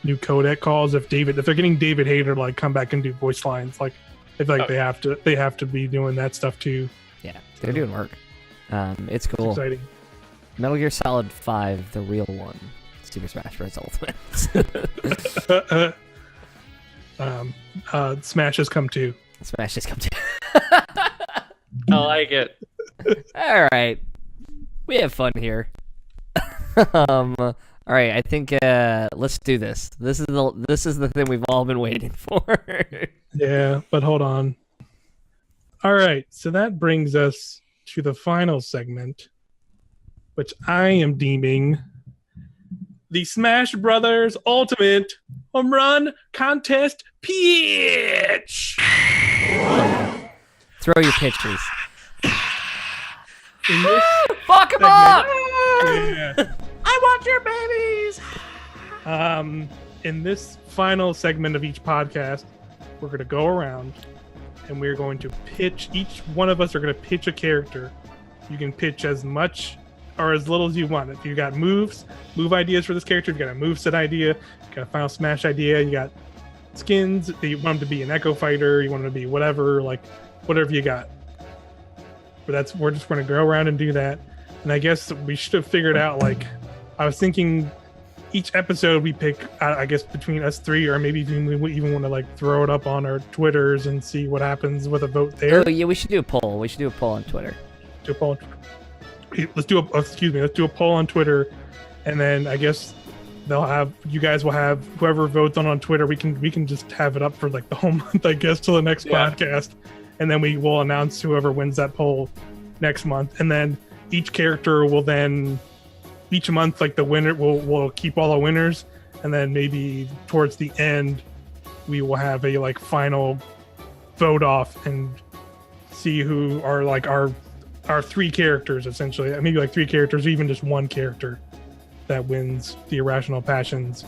new codec calls if they're getting David Hayter to like come back and do voice lines. Like I feel like they have to be doing that stuff too.
Yeah, they're doing work. It's cool.
It's exciting.
Metal Gear Solid 5, the real one. Super Smash Bros. Ultimate.
Smash has come too.
Smash has come too.
I like it.
All right, we have fun here. All right, I think let's do this. This is the thing we've all been waiting for.
Yeah, but hold on. All right, so that brings us to the final segment, which I am deeming the Smash Brothers Ultimate Home Run Contest Pitch.
Throw your pitches.
Fuck him up!
Yeah.
I want your babies!
In this final segment of each podcast, we're going to go around and we're going to pitch. Each one of us are going to pitch a character. You can pitch as much or as little as you want. If you got move ideas for this character, if you got a moveset idea, you got a Final Smash idea, you got skins, you want him to be an Echo Fighter, you want him to be whatever, like whatever you got. But we're just going to go around and do that. And I guess we should have figured out, like, I was thinking each episode we pick, I guess, between us three, or maybe we even want to like throw it up on our Twitters and see what happens with a vote there.
Oh yeah, we should do a poll. We should do a poll on Twitter.
Do a poll. Let's do a poll on Twitter, and then I guess you guys will have whoever votes on Twitter. We can just have it up for like the whole month, I guess, till the next podcast, and then we will announce whoever wins that poll next month, and then each character will then. Each month, like the winner, we'll keep all the winners, and then maybe towards the end, we will have a like final vote off and see who are like our three characters, essentially. Maybe like three characters, or even just one character that wins the Irrational Passions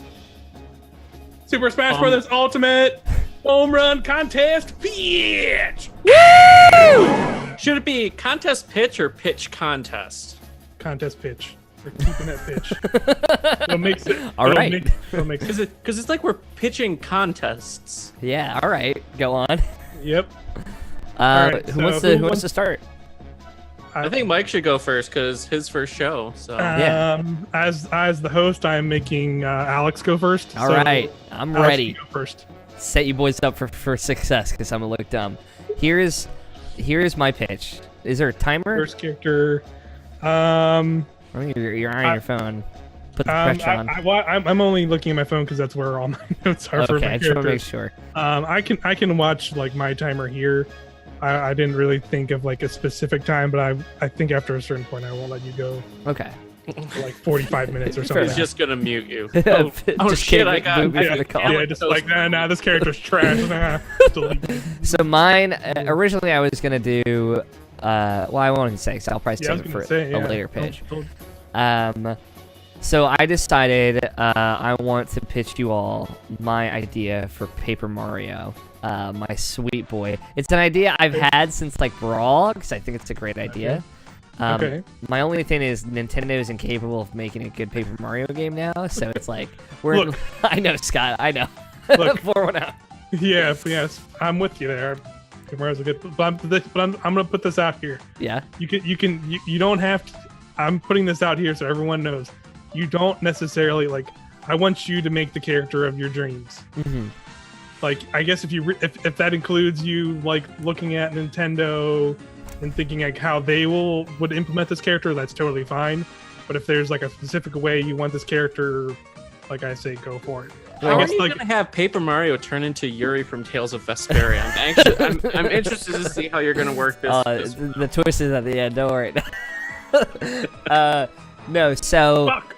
Super Smash Bros. Ultimate Home Run Contest Pitch.
Woo! Should it be contest pitch or pitch contest?
Contest pitch. We're keeping that pitch. What makes it?
All right.
Because it's like we're pitching contests.
Yeah. All right. Go on.
Yep.
Right, who wants to start?
I think Mike should go first because his first show. So
as the host, I'm making Alex go first.
All right. I'm ready.
Go first.
Set you boys up for success because I'm gonna look dumb. Here's my pitch. Is there a timer?
First character.
You're on your phone. Put the pressure on.
I'm only looking at my phone because that's where all my notes are for my
I just want to make
characters.
sure.
I can watch like my timer here. I didn't really think of like a specific time, but I think after a certain point I won't let you go.
Okay.
For like 45 minutes or something.
He's just gonna mute you.
Just
Shit! I got.
the call.
Yeah, just like nah, this character's trash. Nah, delete it.
So mine originally I was gonna do. Well, I won't even say because I'll probably save it for a later pitch. So I decided I want to pitch you all my idea for Paper Mario, my sweet boy. It's an idea I've had since like Brawl because I think it's a great idea.
Okay.
My only thing is Nintendo is incapable of making a good Paper Mario game now, so it's like
Look.
I know, Scott. I know.
Look.
Pour one out.
Yeah, yes, I'm with you there. Tomorrow's a good, but I'm gonna put this out here.
Yeah.
You don't have to. I'm putting this out here so everyone knows. You don't necessarily like. I want you to make the character of your dreams.
Mm-hmm.
Like, I guess if that includes you like looking at Nintendo and thinking like how they would implement this character, that's totally fine. But if there's like a specific way you want this character, like I say, go for it.
How are you gonna have Paper Mario turn into Yuri from Tales of Vesperia? I'm interested to see how you're gonna work this.
The twist is at the end. Don't worry. No, so
Fuck.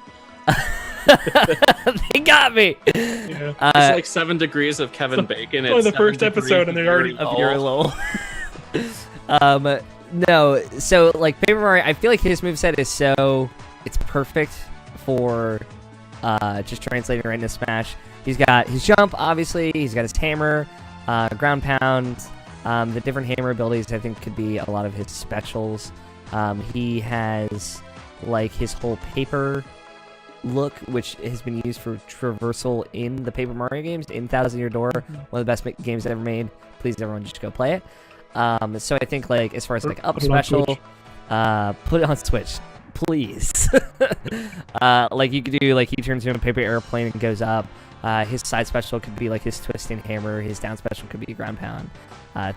they got me.
Yeah.
It's like 7 degrees of Kevin Bacon.
It's only
It's
the first
7 degrees
episode and they're already
Of your little. No, so like Paper Mario, I feel like his moveset is it's perfect for just translating right into Smash. He's got his jump, obviously. He's got his hammer, ground pound. The different hammer abilities, I think, could be a lot of his specials. He has like his whole paper look, which has been used for traversal in the Paper Mario games, in Thousand Year Door, one of the best games ever made. Please, everyone, just go play it. So I think like as far as like up special, put it on Switch, please. Like you could do like he turns into a paper airplane and goes up. His side special could be like his twisting hammer. His down special could be ground pound,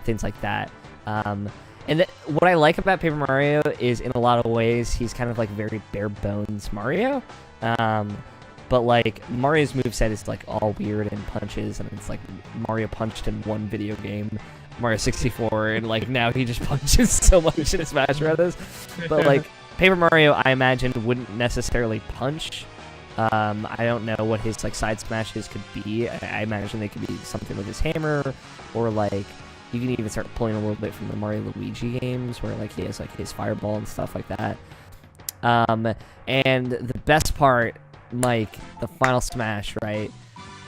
things like that. And what I like about Paper Mario is in a lot of ways he's kind of like very bare bones Mario. But like Mario's moveset is like all weird and punches, and it's like Mario punched in one video game, Mario 64, and like now he just punches so much in Smash Bros. But like Paper Mario, I imagine wouldn't necessarily punch. I don't know what his like side smashes could be. I imagine they could be something with his hammer, or like you can even start pulling a little bit from the Mario Luigi games where like he has like his fireball and stuff like that. And the best part, Mike, the final smash, right?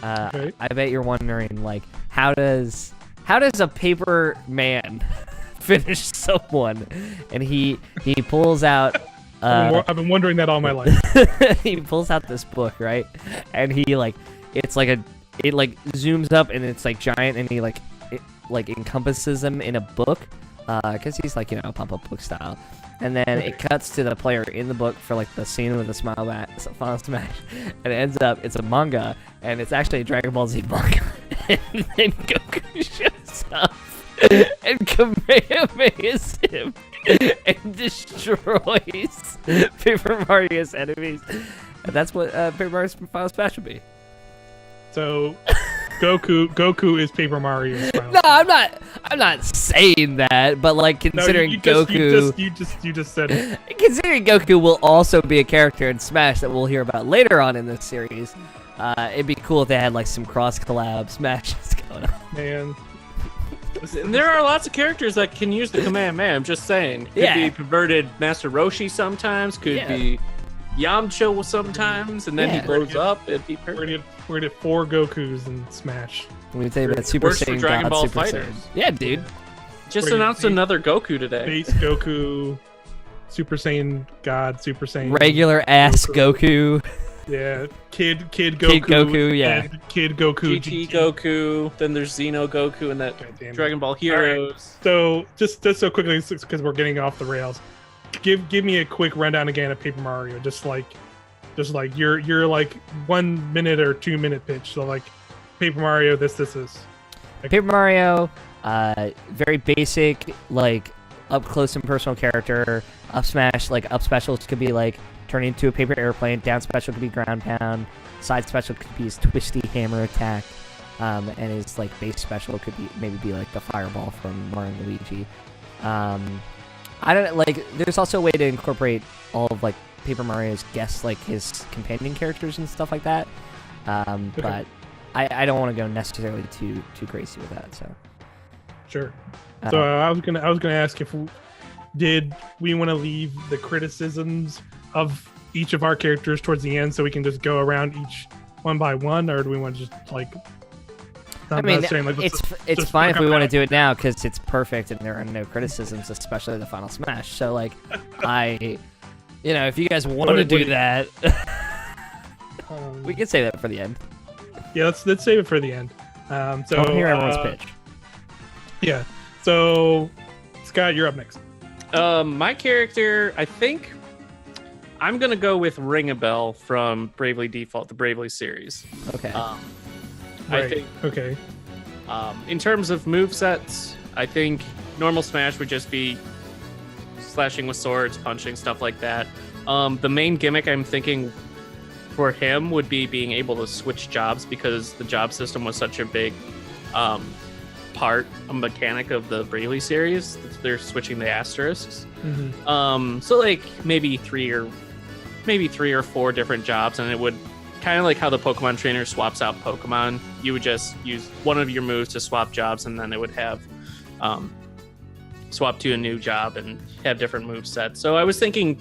Okay.
I bet you're wondering like how does a paper man finish someone? And he pulls out
I've been wondering that all my life.
He pulls out this book, right? And he like, it like zooms up and it's like giant, and he like encompasses them in a book, because he's like, pump up book style. And then it cuts to the player in the book for like the scene with the final smash, and it ends up it's a manga, and it's actually a Dragon Ball Z manga. And then Goku shows up and Kamehamehas him and destroys Paper Mario's enemies. And that's what Paper Mario's final smash would be. So
Goku is Paper Mario's final.
No, I'm not saying that, but like considering Goku,
you just said it.
Considering Goku will also be a character in Smash that we'll hear about later on in this series, it'd be cool if they had like some cross collab Smashes going on.
Man,
And there are lots of characters that can use the Kamehameha. I'm just saying. Could be perverted Master Roshi sometimes. Could be Yamcha sometimes, and then he blows up. It'd be perfect.
We're gonna get 4 Gokus in Smash.
Let me tell you about Super
Works for
Saiyan
Dragon
God,
Ball
Super
Fighters.
Saiyan. Yeah, dude.
Just announced another Goku today.
Base Goku, Super Saiyan God, Super Saiyan.
Regular ass Goku.
Yeah, Kid Goku.
Kid Goku, yeah.
And Kid Goku.
GT Goku. Then there's Xeno Goku and that Dragon Ball Heroes.
Right. So just so quickly, because we're getting off the rails, give me a quick rundown again of Paper Mario. Just like your like 1 minute or 2 minute pitch. So like Paper Mario, this is. Like,
Paper Mario, very basic, like up close and personal character. Up smash, like up specials could be like turning into a paper airplane. Down special could be ground pound. Side special could be his twisty hammer attack. And his like base special could be like the fireball from Mario and Luigi. I don't like. There's also a way to incorporate all of like Paper Mario's guests, like his companion characters and stuff like that. But I don't want to go necessarily too crazy with that. So
sure. So I was gonna ask if did we want to leave the criticisms of each of our characters towards the end, so we can just go around each one by one, or do we want to just like?
I mean, it's fine if we want to do it now because it's perfect and there are no criticisms, especially the final smash. So like, if you guys want to do that, we can save that for the end.
Yeah, let's save it for the end. So
I want to hear everyone's pitch.
Yeah. So Scott, you're up next.
My character, I think I'm gonna go with Ring a Bell from Bravely Default, the Bravely series.
Okay.
Right.
I think.
Okay.
In terms of movesets, I think normal Smash would just be slashing with swords, punching, stuff like that. The main gimmick I'm thinking for him would be being able to switch jobs, because the job system was such a big a mechanic of the Bravely series. They're switching the asterisks.
Mm-hmm.
So like maybe three or four different jobs, and it would kind of like how the Pokemon trainer swaps out Pokemon. You would just use one of your moves to swap jobs, and then it would have swap to a new job and have different move sets. So I was thinking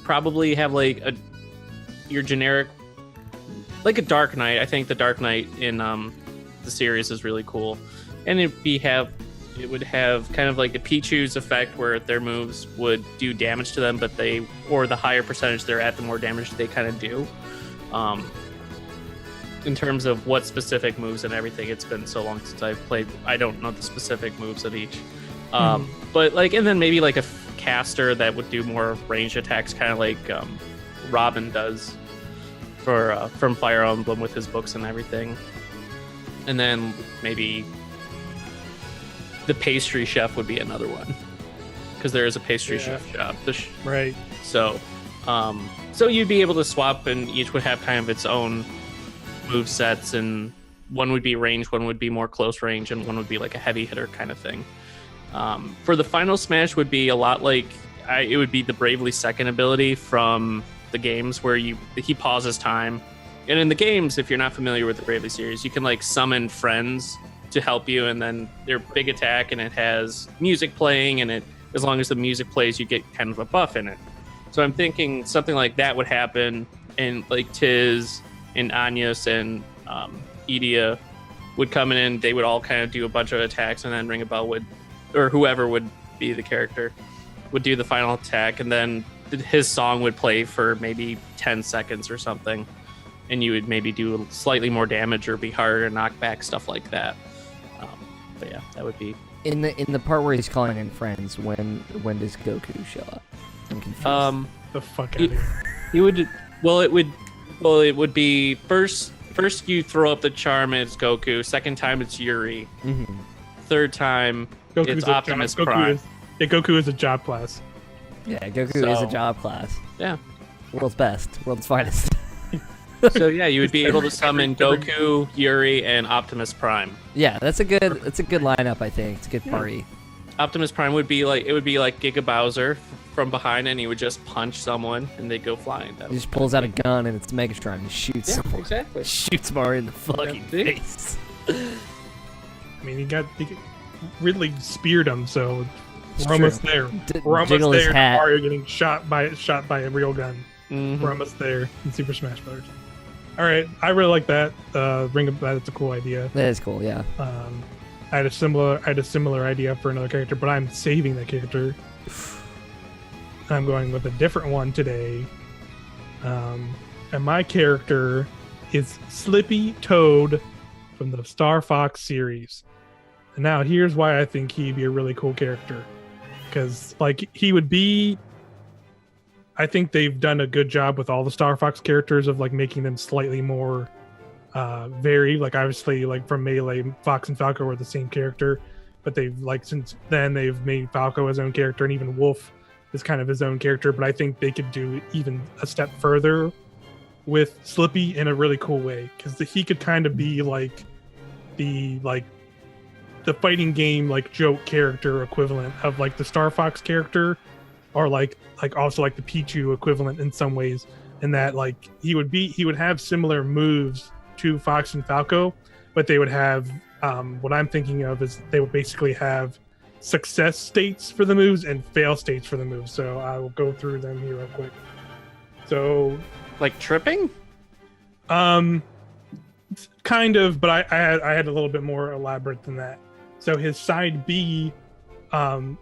probably have like your generic, like a Dark Knight. I think the Dark Knight in the series is really cool, and it would have kind of like the Pichu's effect, where their moves would do damage to them, but the higher percentage they're at, the more damage they kind of do. In terms of what specific moves and everything, it's been so long since I've played. I don't know the specific moves of each. But like, and then maybe like a caster that would do more ranged attacks, kind of like Robin does from Fire Emblem with his books and everything. And then maybe the pastry chef would be another one, because there is a pastry chef shop.
Right.
So you'd be able to swap, and each would have kind of its own move sets, and one would be range, one would be more close range, and one would be like a heavy hitter kind of thing. For the final smash would be a lot like it would be the Bravely second ability from the games, where he pauses time. And in the games, if you're not familiar with the Bravely series, you can like summon friends to help you, and then their big attack, and it has music playing, and as long as the music plays, you get kind of a buff in it. So I'm thinking something like that would happen, and like Tiz and Anyas and Edea would come in, and they would all kind of do a bunch of attacks, and then Ring a Bell would, or whoever would be the character, would do the final attack, and then his song would play for maybe 10 seconds or something, and you would maybe do slightly more damage or be harder to knock back, stuff like that. But yeah, that would be
In the part where he's calling in friends. When does Goku show up? I'm confused.
The fuck out of here.
You would it would be first you throw up the charm and it's Goku. Second time it's Yuri.
Mm-hmm.
Third time it's Optimus Prime.
Goku is a job class.
Yeah, Goku is a job class.
Yeah.
World's best. World's finest.
So yeah, you would be able to summon Goku, Yuri, and Optimus Prime.
Yeah, that's a good lineup, I think. It's a good party.
Optimus Prime would be like Giga Bowser from behind, and he would just punch someone and they'd go flying.
He just pulls out a gun and it's Megatron and shoots someone.
Exactly.
Shoots Mario in the fucking face.
I mean, Ridley speared him, so
It's
we're
true.
almost there. We're almost
Jiggle his
there.
hat.
Mario getting shot by a real gun.
Mm-hmm.
We're almost there in Super Smash Bros. All right, I really like that. Ring of That's a cool idea.
That is cool, yeah.
I had a similar idea for another character, but I'm saving that character. I'm going with a different one today. And my character is Slippy Toad from the Star Fox series. And now here's why I think he'd be a really cool character. Because he would be, I think they've done a good job with all the Star Fox characters of making them slightly more varied. Obviously from Melee, Fox and Falco were the same character, but they've since then they've made Falco his own character, and even Wolf is kind of his own character. But I think they could do even a step further with Slippy in a really cool way, because he could kind of be the fighting game joke character equivalent of the Star Fox character, or also the Pichu equivalent in some ways, in that he would have similar moves to Fox and Falco, but they would have what I'm thinking of is they would basically have success states for the moves and fail states for the moves. So I will go through them here real quick. So
tripping?
Kind of, but I had a little bit more elaborate than that. So his side B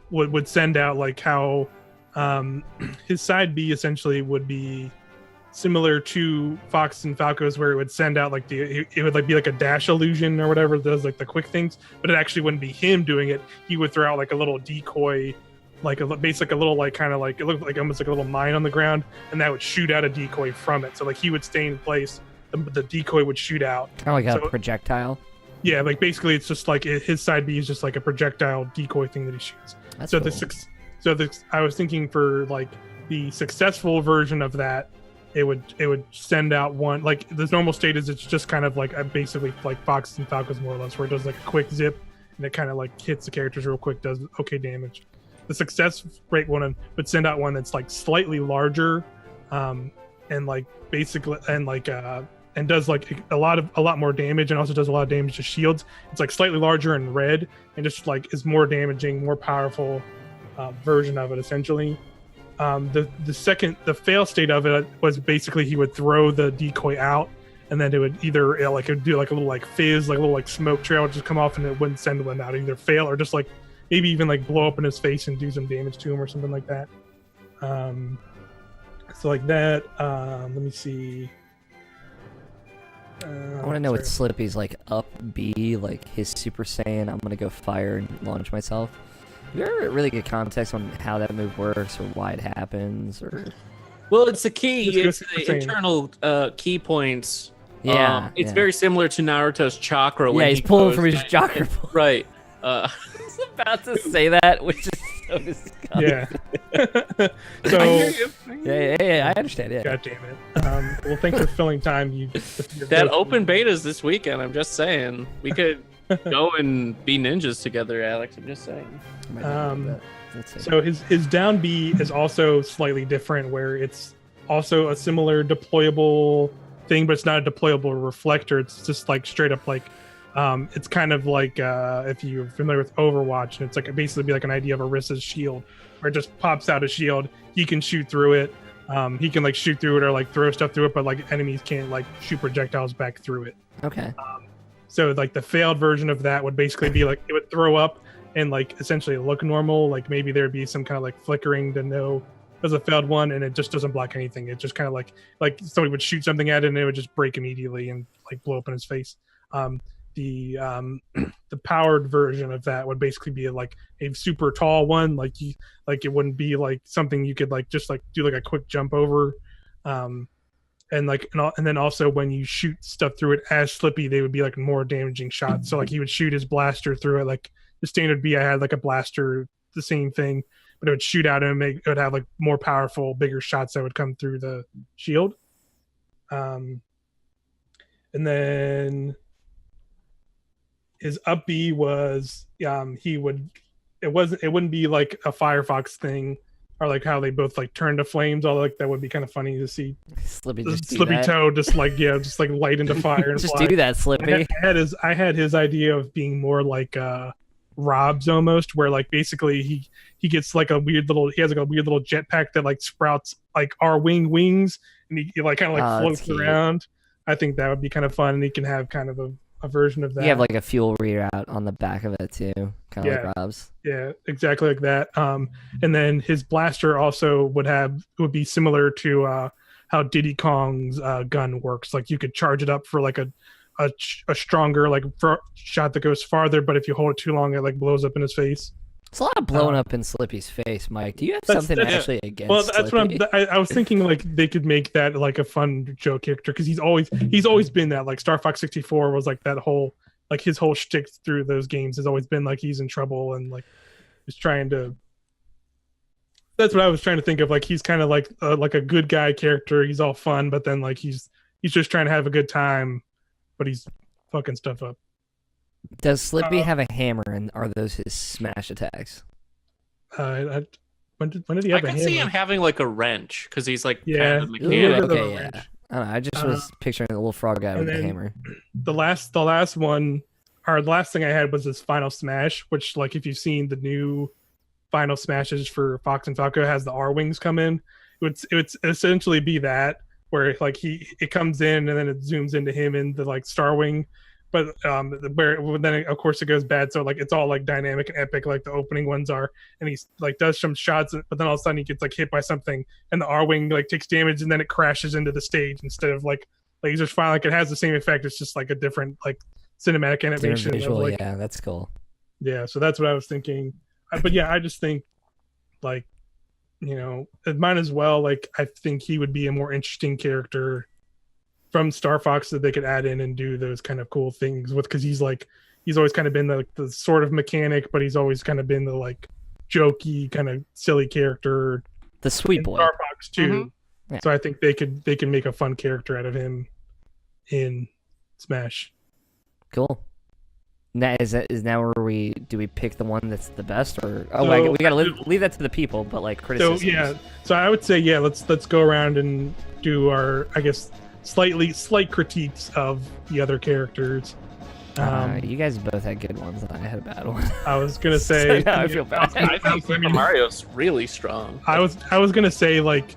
would send out how his side B essentially would be similar to Fox and Falco's, where it would send out it would be a dash illusion or whatever it does, the quick things, but it actually wouldn't be him doing it. He would throw out a little decoy, basically a little kind of it looked almost like a little mine on the ground, and that would shoot out a decoy from it. So he would stay in place, the decoy would shoot out,
kind of a projectile.
Yeah, basically it's just his side B is just a projectile decoy thing that he shoots.
That's
so
cool.
I was thinking for the successful version of that, it would send out one, the normal state is it's just kind of basically Fox and Falcons more or less, where it does a quick zip and it kind of hits the characters real quick, does okay damage. The success rate one would send out one that's slightly larger, and basically and does a lot more damage, and also does a lot of damage to shields. It's slightly larger and red, and just is more damaging, more powerful version of it essentially. The fail state of it was basically he would throw the decoy out, and then it would either it would do a little fizz, a little smoke trail would just come off, and it wouldn't send one out, either fail or just maybe even blow up in his face and do some damage to him or something like that. So that. Let me see.
I want to know what Slippy's up B, his Super Saiyan. I'm gonna go fire and launch myself. You ever really get context on how that move works or why it happens, or?
Well, it's the key.
It's
the internal key points.
Yeah,
it's very similar to Naruto's chakra.
Yeah, he's pulling from his chakra.
Right.
I was about to say that, which is so disgusting.
Yeah. So.
I hear you.
Yeah, I understand. Yeah.
God damn it. Well, thanks for filling time.
That open beta's this weekend. I'm just saying we could go and be ninjas together, Alex. I'm just saying.
So
his down B is also slightly different, where it's also a similar deployable thing, but it's not a deployable reflector. It's just straight up it's kind of if you're familiar with Overwatch, and it's basically be an idea of Arissa's shield, where it just pops out a shield. He can shoot through it. He can shoot through it or throw stuff through it, but enemies can't shoot projectiles back through it.
Okay.
So the failed version of that would basically be it would throw up and essentially look normal. Maybe there'd be some kind of flickering to no as a failed one, and it just doesn't block anything. It just kind of like somebody would shoot something at it and it would just break immediately and like blow up in his face. The powered version of that would basically be like a super tall one, like it wouldn't be like something you could like just like do like a quick jump over. And then also when you shoot stuff through it as Slippy, they would be like more damaging shots. So like he would shoot his blaster through it. Like the standard B, I had like a blaster, the same thing, but it would shoot out and it would have like more powerful, bigger shots that would come through the shield. And then his up B was it wouldn't be like a Firefox thing, or like how they both like turn to flames. Although like that would be kind of funny to see
Slippy
Toad just like light into fire and
just
fly.
do that, Slippy.
I had his idea of being more like Rob's almost, where like basically he gets like he has like a weird little jetpack that like sprouts like R-wing wings, and he like kind of like floats around. I think that would be kind of fun, and he can have kind of a version of that.
You have like a fuel readout on the back of it too, kind of like Rob's.
Yeah, exactly like that. And then his blaster also would be similar to how Diddy Kong's gun works. Like you could charge it up for like a stronger like shot that goes farther, but if you hold it too long, it like blows up in his face.
It's a lot of blowing up in Slippy's face, Mike. Do you have something actually against?
Well, that's
Slippy?
what I was thinking. Like they could make that like a fun joke character, because he's always been that. Like Star Fox 64 was like that whole like his whole shtick through those games has always been like he's in trouble and like he's trying to. That's what I was trying to think of. Like he's kind of like a good guy character. He's all fun, but then like he's just trying to have a good time, but he's fucking stuff up.
Does Slippy have a hammer, and are those his smash attacks?
When did he have a hammer?
I can see him having like a wrench, because he's like kind of
Yeah.
mechanic.
Okay, yeah. I don't know. I just was picturing a little frog guy with a hammer.
The last one, or the last thing I had was his Final Smash, which like if you've seen the new Final Smashes for Fox and Falco, has the R wings come in. It would essentially be that, where like it comes in and then it zooms into him in the like Star Wing. But then of course it goes bad, so like it's all like dynamic and epic like the opening ones are, and he like does some shots, but then all of a sudden he gets like hit by something and the R-wing like takes damage, and then it crashes into the stage instead of like lasers fire. Like it has the same effect, it's just like a different like cinematic animation
visual,
of, like,
yeah, that's cool.
Yeah, so that's what I was thinking. But yeah, I just think like, you know, it might as well, like I think he would be a more interesting character from Star Fox that they could add in and do those kind of cool things with, because he's always kind of been the sort of mechanic, but he's always kind of been the like jokey kind of silly character,
the sweet boy.
Star Fox too.
Mm-hmm. Yeah.
So I think they can make a fun character out of him in Smash.
Cool. Now is now where we pick the one that's the best, or we gotta leave that to the people, but like criticisms.
So yeah, so I would say let's go around and do our, I guess, slight critiques of the other characters.
You guys both had good ones, and I had a bad one.
I was gonna say,
I feel bad.
I think Super Mario's really strong.
I was gonna say, like,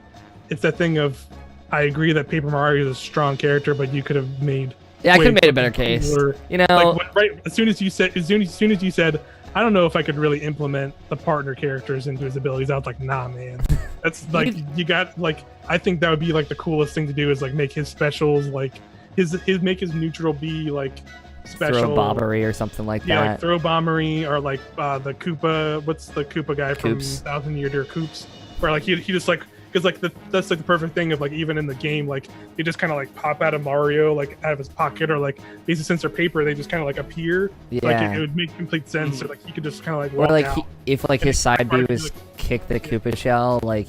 it's that thing of, I agree that Paper Mario is a strong character, but you could have made.
Yeah, I could have made a better case. You know,
like, as soon as you said, I don't know if I could really implement the partner characters into his abilities, I was like, nah, man. That's like you got like, I think that would be like the coolest thing to do is like make his specials like make his neutral be like special.
Throw Bombery or something like that.
Yeah, like Throw Bombery, or like the Koopa. What's the Koopa guy from
Coops.
1000 Year Deer Coops? Where like he just like, because like that's like the perfect thing of like, even in the game, like they just kind of like pop out of Mario, like out of his pocket, or like basically since they're paper, they just kind of like appear.
Yeah.
Like it would make complete sense. So like he could just kind of like walk
or like
out.
if like his side B was kick the Koopa shell, like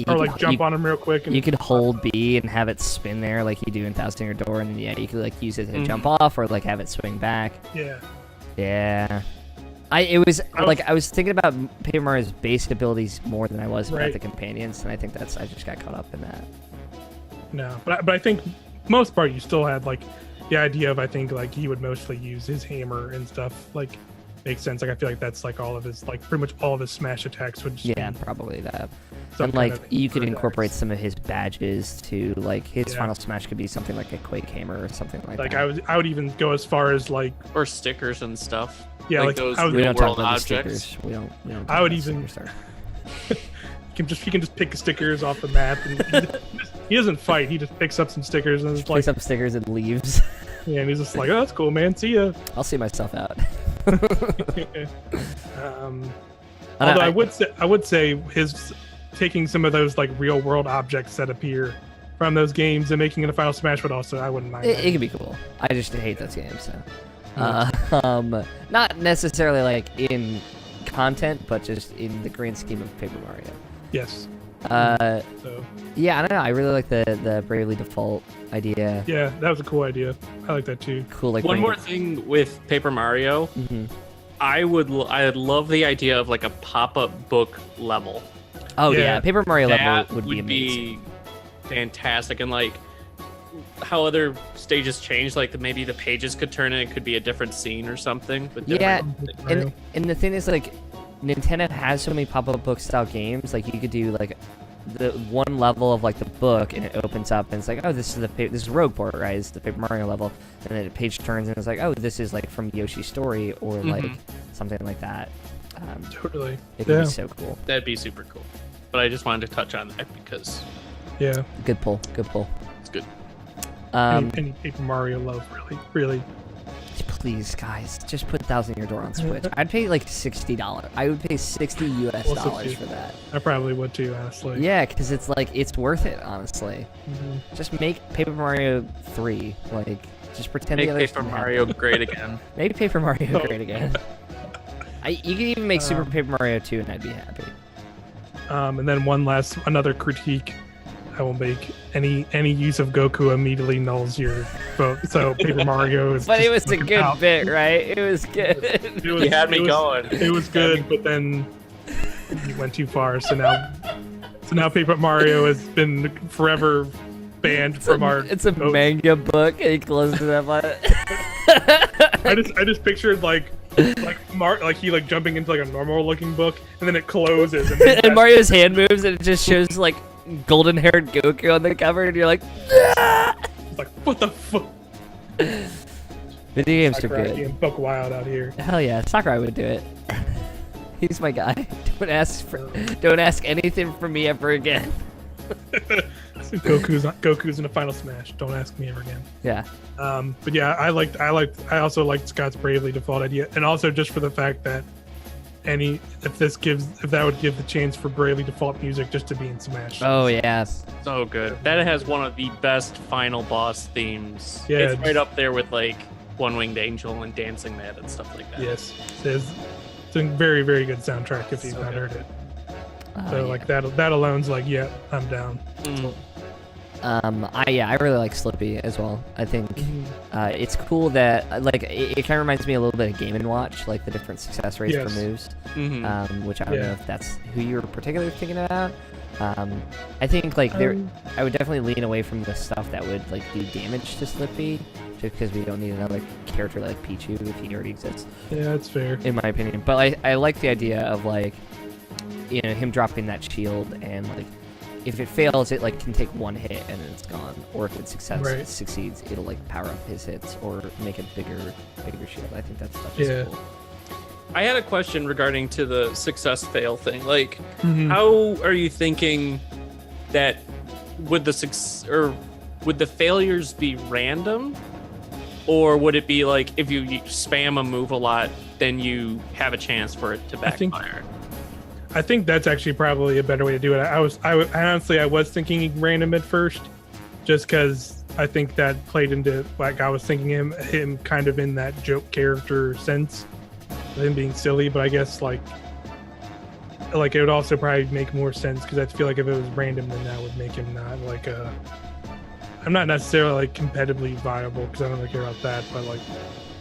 or like jump on him real quick. And
you could hold B and have it spin there like you do in 1000 Year Door, and then you could like use it to jump off, or like have it swing back. Yeah. I was thinking about Paper Mario's base abilities more than I was about the companions, and I think I just got caught up in that.
No, but I think most part you still had like the idea of, I think like he would mostly use his hammer and stuff, like makes sense. Like I feel like that's like all of his, like pretty much all of his smash attacks would just be
probably that.
some
And like
kind of
you could incorporate
attacks.
some of his badges to, like his final smash could be something like a Quake hammer or something like that.
I would even go as far as like,
Or stickers and stuff.
yeah, like
those
I would,
we don't talk
real-world
about the
objects.
stickers. We don't.
I would
talk about
even-
stickers.
he can just pick stickers off the map, and he doesn't fight. He just picks up some stickers and
Picks up stickers and leaves.
yeah, and he's just like, oh, that's cool, man. See ya.
I'll see myself out.
Although I would say his taking some of those like real world objects that appear from those games and making it a Final Smash would also, I wouldn't mind.
It could be cool. I just hate those games. So, not necessarily like in content, but just in the grand scheme of Paper Mario.
Yes.
So. Yeah, I don't know. I really like the Bravely Default idea.
Yeah, that was a cool idea. I like that too.
Cool. Like
one more thing with Paper Mario, I would love the idea of like a pop-up book level.
Oh yeah, Paper Mario
that
level would be amazing.
Fantastic, and like how other stages change, like maybe the pages could turn and it could be a different scene or something. But
yeah, and the thing is, like, Nintendo has so many pop-up book style games. Like, you could do like the one level of like the book, and it opens up, and it's like, oh, this is Rogue Port, right? It's the Paper Mario level, and then the page turns, and it's like, oh, this is like from Yoshi's Story, or like something like that.
Totally.
It would be so cool.
That'd be super cool. But I just wanted to touch on that because.
Yeah.
Good pull.
It's good.
Any Paper Mario love, really.
Please, guys, just put Thousand Year Door on Switch. I'd pay like $60. I would pay $60 US for that.
I probably would too, honestly.
Yeah, because it's like it's worth it, honestly. Just make Paper Mario 3. Like, just pretend
make
the others
Paper Mario great again.
Make Paper Mario great again. You can even make Super Paper Mario 2, and I'd be happy.
And then another critique. I will make any use of Goku immediately nulls your vote. So Paper Mario is.
But it was a good bit, right? It was good.
You had me going.
It was good, but then you went too far. So now Paper Mario has been forever banned from our.
It's a manga book, and he closes it up on it.
I just pictured like he like jumping into like a normal looking book, and then it closes,
and Mario's hand moves, and it just shows like golden haired Goku on the cover, and you're like, ah!
Like, what the fuck?
Video games are good.
Being buck wild out here.
Hell yeah, Sakurai would do it. He's my guy. Don't ask anything from me ever again.
Goku's in a Final Smash. Don't ask me ever again.
Yeah.
But yeah, I also liked Scott's Bravely Default idea, and also just for the fact that if that would give the chance for Bravely Default music just to be in Smash.
Oh yeah.
So good. That has one of the best final boss themes.
Yeah,
it's right up there with like One Winged Angel and Dancing Mad and stuff like that.
Yes, it's a very, very good soundtrack if you've not heard it. So like that alone's like, yeah, I'm down.
I really like Slippy as well. I think it's cool that like it kind of reminds me a little bit of Game & Watch, like the different success rates for moves, which I don't know if that's who you were particularly thinking about. I think like I would definitely lean away from the stuff that would like do damage to Slippy, just because we don't need another character like Pichu if he already exists.
Yeah, that's fair.
In my opinion, but I like the idea of like, you know, him dropping that shield, and like if it fails, it like can take one hit and then it's gone, or if it succeeds, it'll like power up his hits or make a bigger shield. I think that stuff is cool.
I had a question regarding to the success fail thing. Like, how are you thinking that would the failures be random, or would it be like if you spam a move a lot, then you have a chance for it to backfire?
I think that's actually probably a better way to do it. I honestly was thinking random at first, just because I think that played into like I was thinking him kind of in that joke character sense, him being silly. But I guess like it would also probably make more sense, because I feel like if it was random, then that would make him not like I'm not necessarily like competitively viable, because I don't really care about that, but like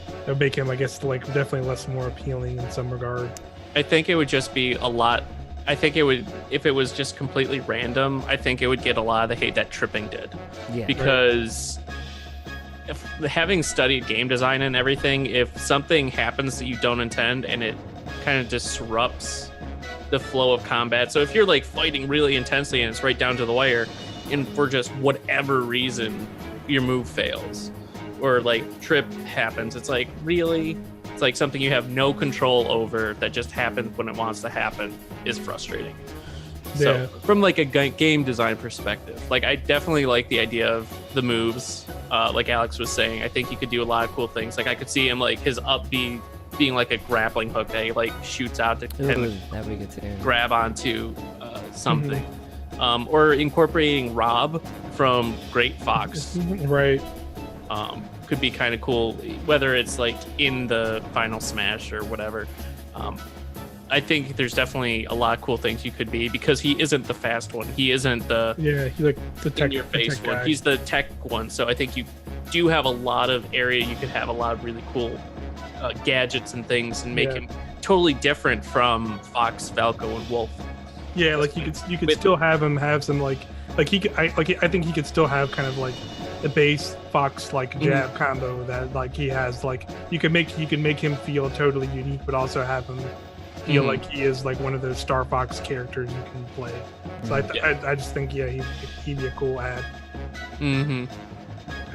it would make him, I guess, like definitely less more appealing in some regard.
I think it would just be a lot. I think it would, if it was just completely random, I think it would get a lot of the hate that tripping did. Yeah. Because having studied game design and everything, if something happens that you don't intend and it kind of disrupts the flow of combat. So if you're like fighting really intensely and it's right down to the wire, and for just whatever reason your move fails, or like trip happens, it's like, really? It's like something you have no control over that just happens when it wants to happen is frustrating. So
Yeah.
from like a game design perspective, like I definitely like the idea of the moves. Like Alex was saying, I think he could do a lot of cool things. Like I could see him like his up being like a grappling hook that he like shoots out to kind of
That'd be good too.
grab onto something. Or incorporating Rob from Great Fox
Right.
could be kind of cool, whether it's like in the final Smash or whatever. I think there's definitely a lot of cool things you could be, because he isn't the fast one. He isn't the
Yeah, he's like the tech,
in your face
the tech
one.
guy.
He's the tech one. So I think you do have a lot of area. You could have a lot of really cool gadgets and things, and make
Yeah.
him totally different from Fox, Falco, and Wolf.
Yeah, like you could still have him have some like he could I think he could still have kind of like the base Fox like jab combo that like he has. Like you can make him feel totally unique, but also have him feel like he is like one of those Star Fox characters you can play. So I just think he'd be a cool add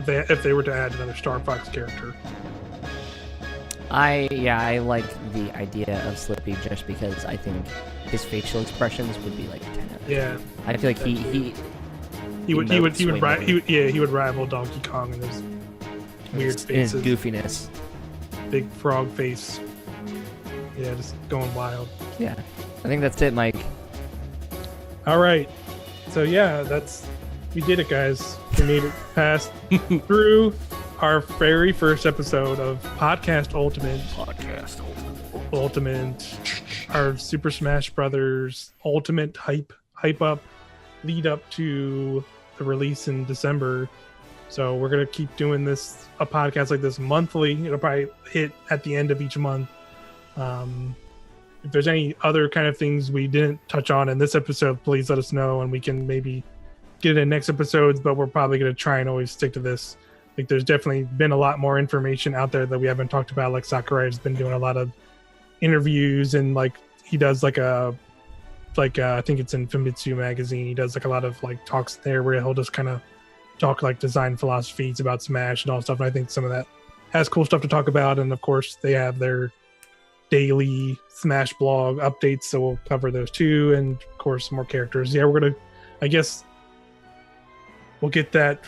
if they were to add another Star Fox character.
I like the idea of Slippy just because I think his facial expressions would be like 10 out of 10.
Yeah,
I feel like he
would rival Donkey Kong in his weird
in his
faces,
goofiness.
big frog face. Yeah, just going wild.
Yeah, I think that's it, Mike.
All right, so yeah, we did it, guys. We made it past through our very first episode of Podcast Ultimate, our Super Smash Brothers Ultimate hype up lead up to the release in December. So we're gonna keep doing a podcast like this monthly. It'll probably hit at the end of each month. If there's any other kind of things we didn't touch on in this episode, please let us know, and we can maybe get it in next episodes. But we're probably gonna try and always stick to this. Like, there's definitely been a lot more information out there that we haven't talked about. Like Sakurai has been doing a lot of interviews, and like he does I think it's in Famitsu magazine. He does like a lot of like talks there where he'll just kind of talk like design philosophies about Smash and all stuff. And I think some of that has cool stuff to talk about. And of course, they have their daily Smash blog updates, so we'll cover those too. And of course, more characters. Yeah, I guess we'll get that.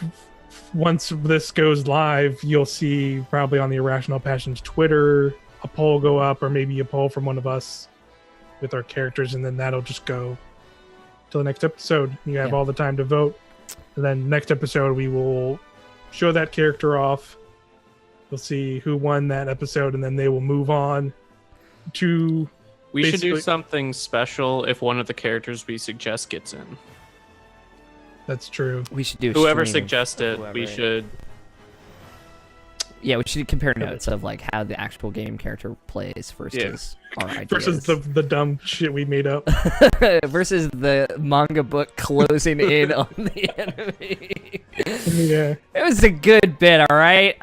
Once this goes live, you'll see probably on the Irrational Passions Twitter a poll go up, or maybe a poll from one of us with our characters, and then that'll just go till the next episode. You have all the time to vote, and then next episode we will show that character off. We'll see who won that episode, and then they will move on to.
We should do something special if one of the characters we suggest gets in.
That's true.
We should do
whoever suggests it. We should.
Yeah, we should compare notes of like how the actual game character plays versus our ideas.
Versus the dumb shit we made up.
Versus the manga book closing in on the enemy.
Yeah.
It was a good bit, all right?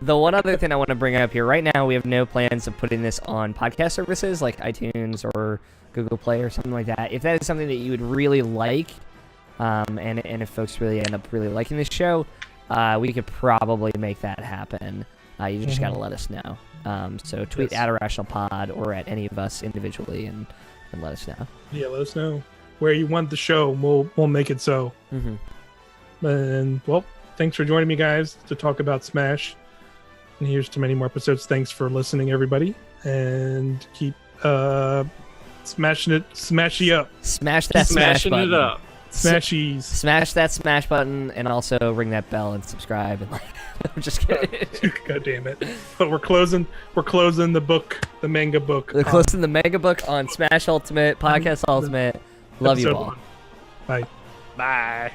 The one other thing I want to bring up here, right now we have no plans of putting this on podcast services like iTunes or Google Play or something like that. If that is something that you would really like, and if folks really end up really liking this show, we could probably make that happen. You just gotta let us know. So tweet at Irrational Pod or at any of us individually and let us know. Yeah,
let us know where you want the show. We'll make it so. And well, thanks for joining me, guys, to talk about Smash. And here's to many more episodes. Thanks for listening, everybody, and keep smashing it, smashy up.
Smash that smash button.
It up.
Smashies.
Smash that smash button and also ring that bell and subscribe. And I'm just kidding.
God damn it! But we're closing the book, the manga book.
We're closing the manga book on Smash Ultimate, Podcast Ultimate. Love you all.
1. Bye.
Bye.